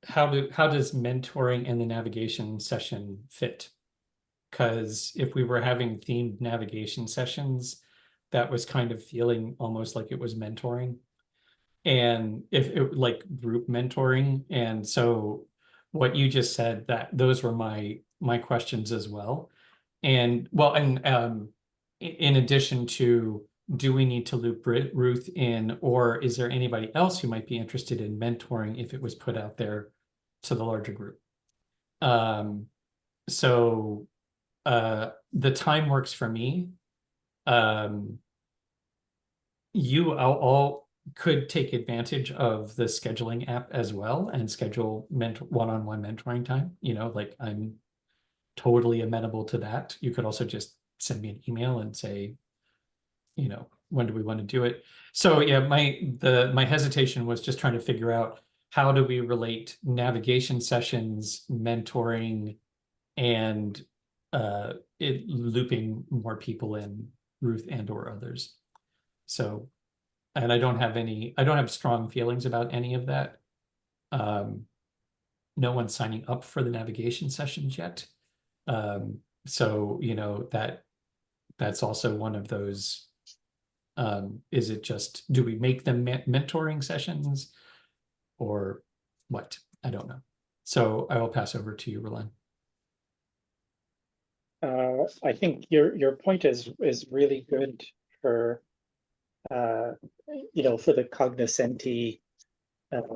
mentoring and the navigation session fit? Because if we were having themed navigation sessions, that was kind of feeling almost like it was mentoring. And if it like group mentoring. And so what you just said, that those were my questions as well. And well, and in addition to, do we need to loop Ruth in, or is there anybody else who might be interested in mentoring if it was put out there to the larger group? So the time works for me. You all could take advantage of the scheduling app as well and schedule one-on-one mentoring time. Like I'm totally amenable to that. You could also just send me an email and say, when do we want to do it? So yeah, my hesitation was just trying to figure out, how do we relate navigation sessions, mentoring, and it looping more people in, Ruth and or others. So, and I don't have strong feelings about any of that. No one's signing up for the navigation sessions yet. So, that's also one of those, is it just, do we make them mentoring sessions or what? I don't know. So I will pass over to you, Roland. I think your point is really good for for the cognoscenti. That's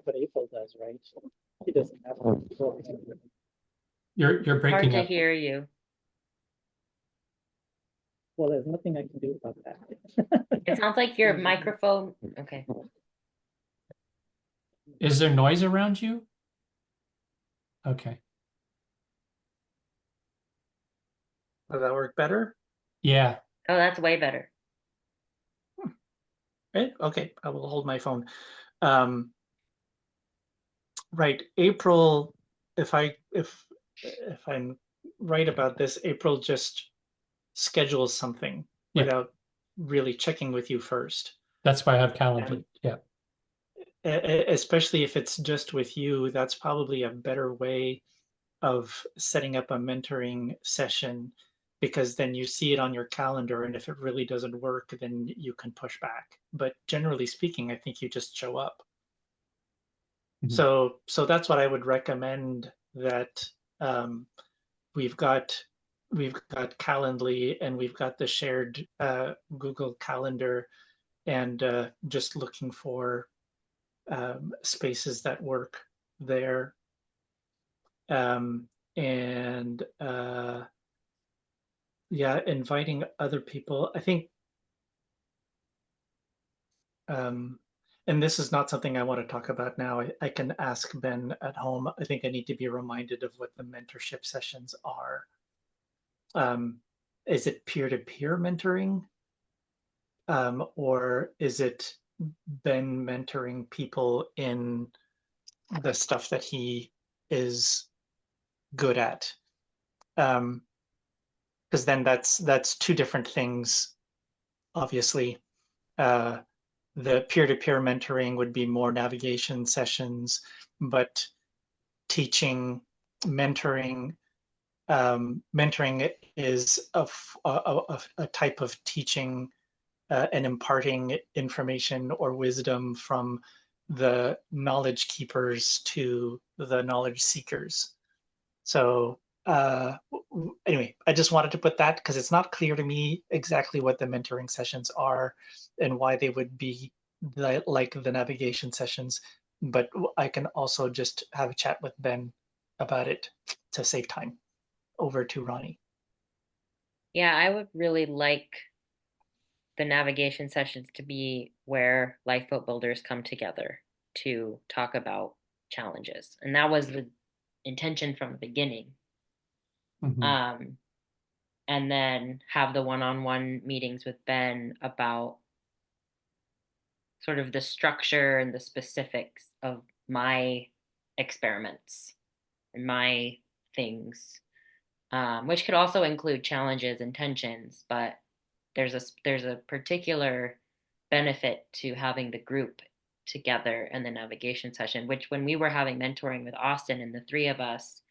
what April does, right? He doesn't have to. You're Hard breaking to up. hear you. Well, there's nothing I can do about that. It sounds like your microphone. Okay. Is there noise around you? Okay. Does that work better? Yeah. Oh, that's way better. Right? Okay, I will hold my phone. Um, right, April, if I'm right about this, April just schedules something Yeah. without really checking with you first. That's why I have Calendly. And Yeah. especially if it's just with you, that's probably a better way of setting up a mentoring session, because then you see it on your calendar, and if it really doesn't work, then you can push back. But generally speaking, I think you just show up. Mhm. So that's what I would recommend, that um, we've got Calendly, and we've got the shared Google Calendar, and just looking for spaces that work there. And yeah, inviting other people. I think, um, and this is not something I want to talk about now. I can ask Ben at home. I think I need to be reminded of what the mentorship sessions are. Um, is it peer-to-peer mentoring? Or is it Ben mentoring people in the stuff that he is good at? Because then that's two different things, obviously. Uh, the peer-to-peer mentoring would be more navigation sessions, but teaching, mentoring, mentoring is a type of teaching and imparting information or wisdom from the knowledge keepers to the knowledge seekers. So anyway, I just wanted to put that, because it's not clear to me exactly what the mentoring sessions are and why they would be like the navigation sessions. But I can also just have a chat with Ben about it to save time. Over to Ronnie. Yeah, I would really like the navigation sessions to be where lifeboat builders come together to talk about challenges. And that was the intention from the beginning. Mhm. Um, and then have the one-on-one meetings with Ben about sort of the structure and the specifics of my experiments and my things, which could also include challenges and tensions. But there's a particular benefit to having the group together in the navigation session. Which, when we were having mentoring with Austin and the three of us,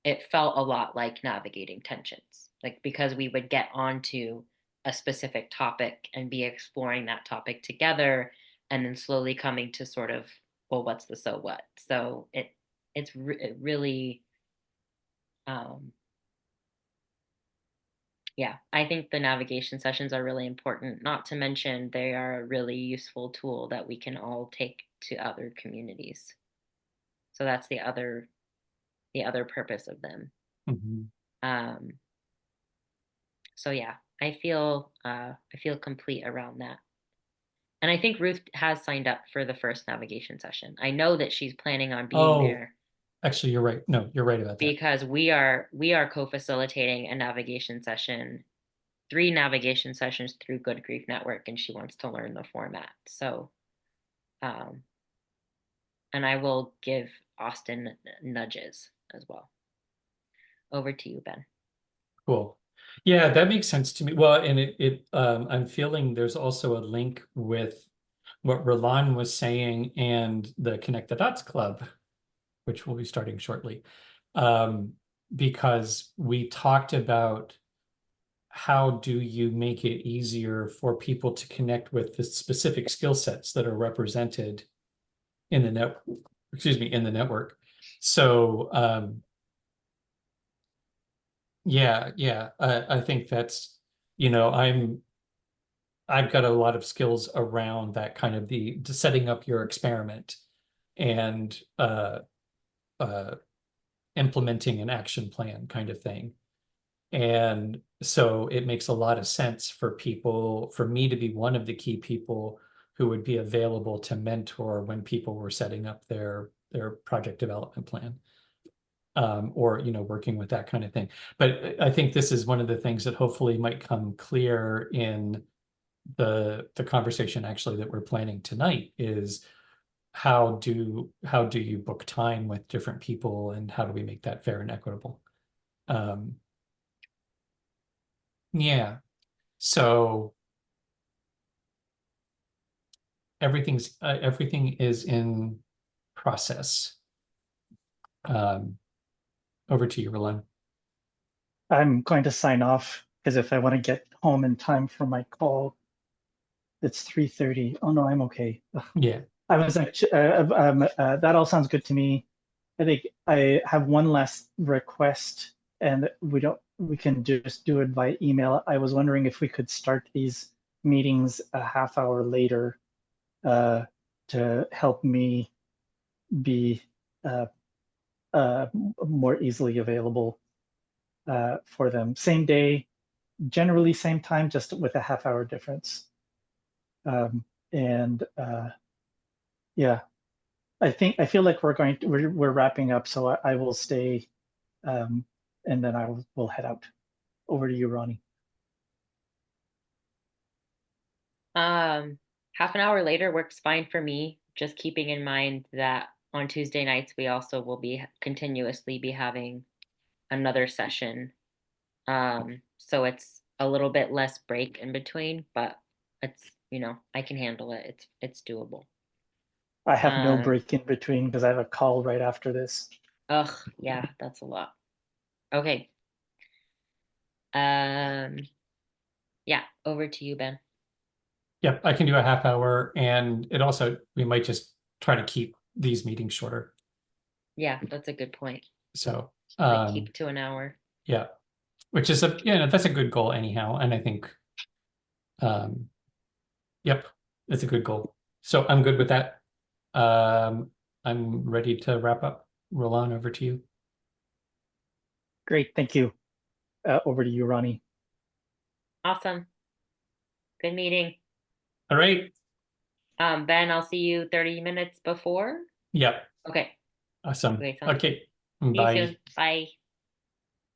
it felt a lot like navigating tensions, like, because we would get onto a specific topic and be exploring that topic together, and then slowly coming to sort of, well, what's the so what. So it really, um yeah, I think the navigation sessions are really important, not to mention they are a really useful tool that we can all take to other communities. So that's the other purpose of them. Mhm. um So yeah, I feel complete around that. And I think Ruth has signed up for the first navigation session. I know that she's planning on being Oh, there actually, you're right. No, you're right about that. because we are co-facilitating a navigation session, 3 navigation sessions through Good Grief Network, and she wants to learn the format. So um and I will give Austin nudges as well. Over to you, Ben. Cool. Yeah, that makes sense to me. Well, and I'm feeling there's also a link with what Roland was saying and the Connect the Dots Club, which will be starting shortly. Because we talked about how do you make it easier for people to connect with the specific skill sets that are represented in the in the network. So yeah, I think that's, I've got a lot of skills around that kind of the setting up your experiment and uh implementing an action plan kind of thing. And so it makes a lot of sense for me to be one of the key people who would be available to mentor when people were setting up their project development plan. Or, working with that kind of thing. But I think this is one of the things that hopefully might come clear in the conversation actually that we're planning tonight is how do you book time with different people, and how do we make that fair and equitable? Yeah. So everything is in process. Over to you, Roland. I'm going to sign off because if I want to get home in time for my call, it's 3:30. Oh no, I'm okay. Ugh. Yeah. I was actually that all sounds good to me. I think I have one last request, and we can just do it by email. I was wondering if we could start these meetings a half hour later to help me be uh, more easily available for them. Same day, generally same time, just with a half hour difference. And yeah, I feel like we're wrapping up, so I will stay, and then will head out. Over to you, Ronnie. Half an hour later works fine for me, just keeping in mind that on Tuesday nights we also will be continuously be having another session. So it's a little bit less break in between, but it's, I can handle it. It's doable. I have no break in between because I have a call right after this. Ugh, yeah, that's a lot. Okay. Yeah, over to you, Ben. Yep, I can do a half hour, and we might just try to keep these meetings shorter. Yeah, that's a good point. So keep to an hour. Yeah, which is that's a good goal anyhow, and I think yep, that's a good goal. So I'm good with that. I'm ready to wrap up. Roland, over to you. Great, thank you. Over to you, Ronnie. Awesome. Good meeting. All right. Ben, I'll see you 30 minutes before. Yep. Okay. Awesome. Okay. Okay. See you Bye. soon. Bye.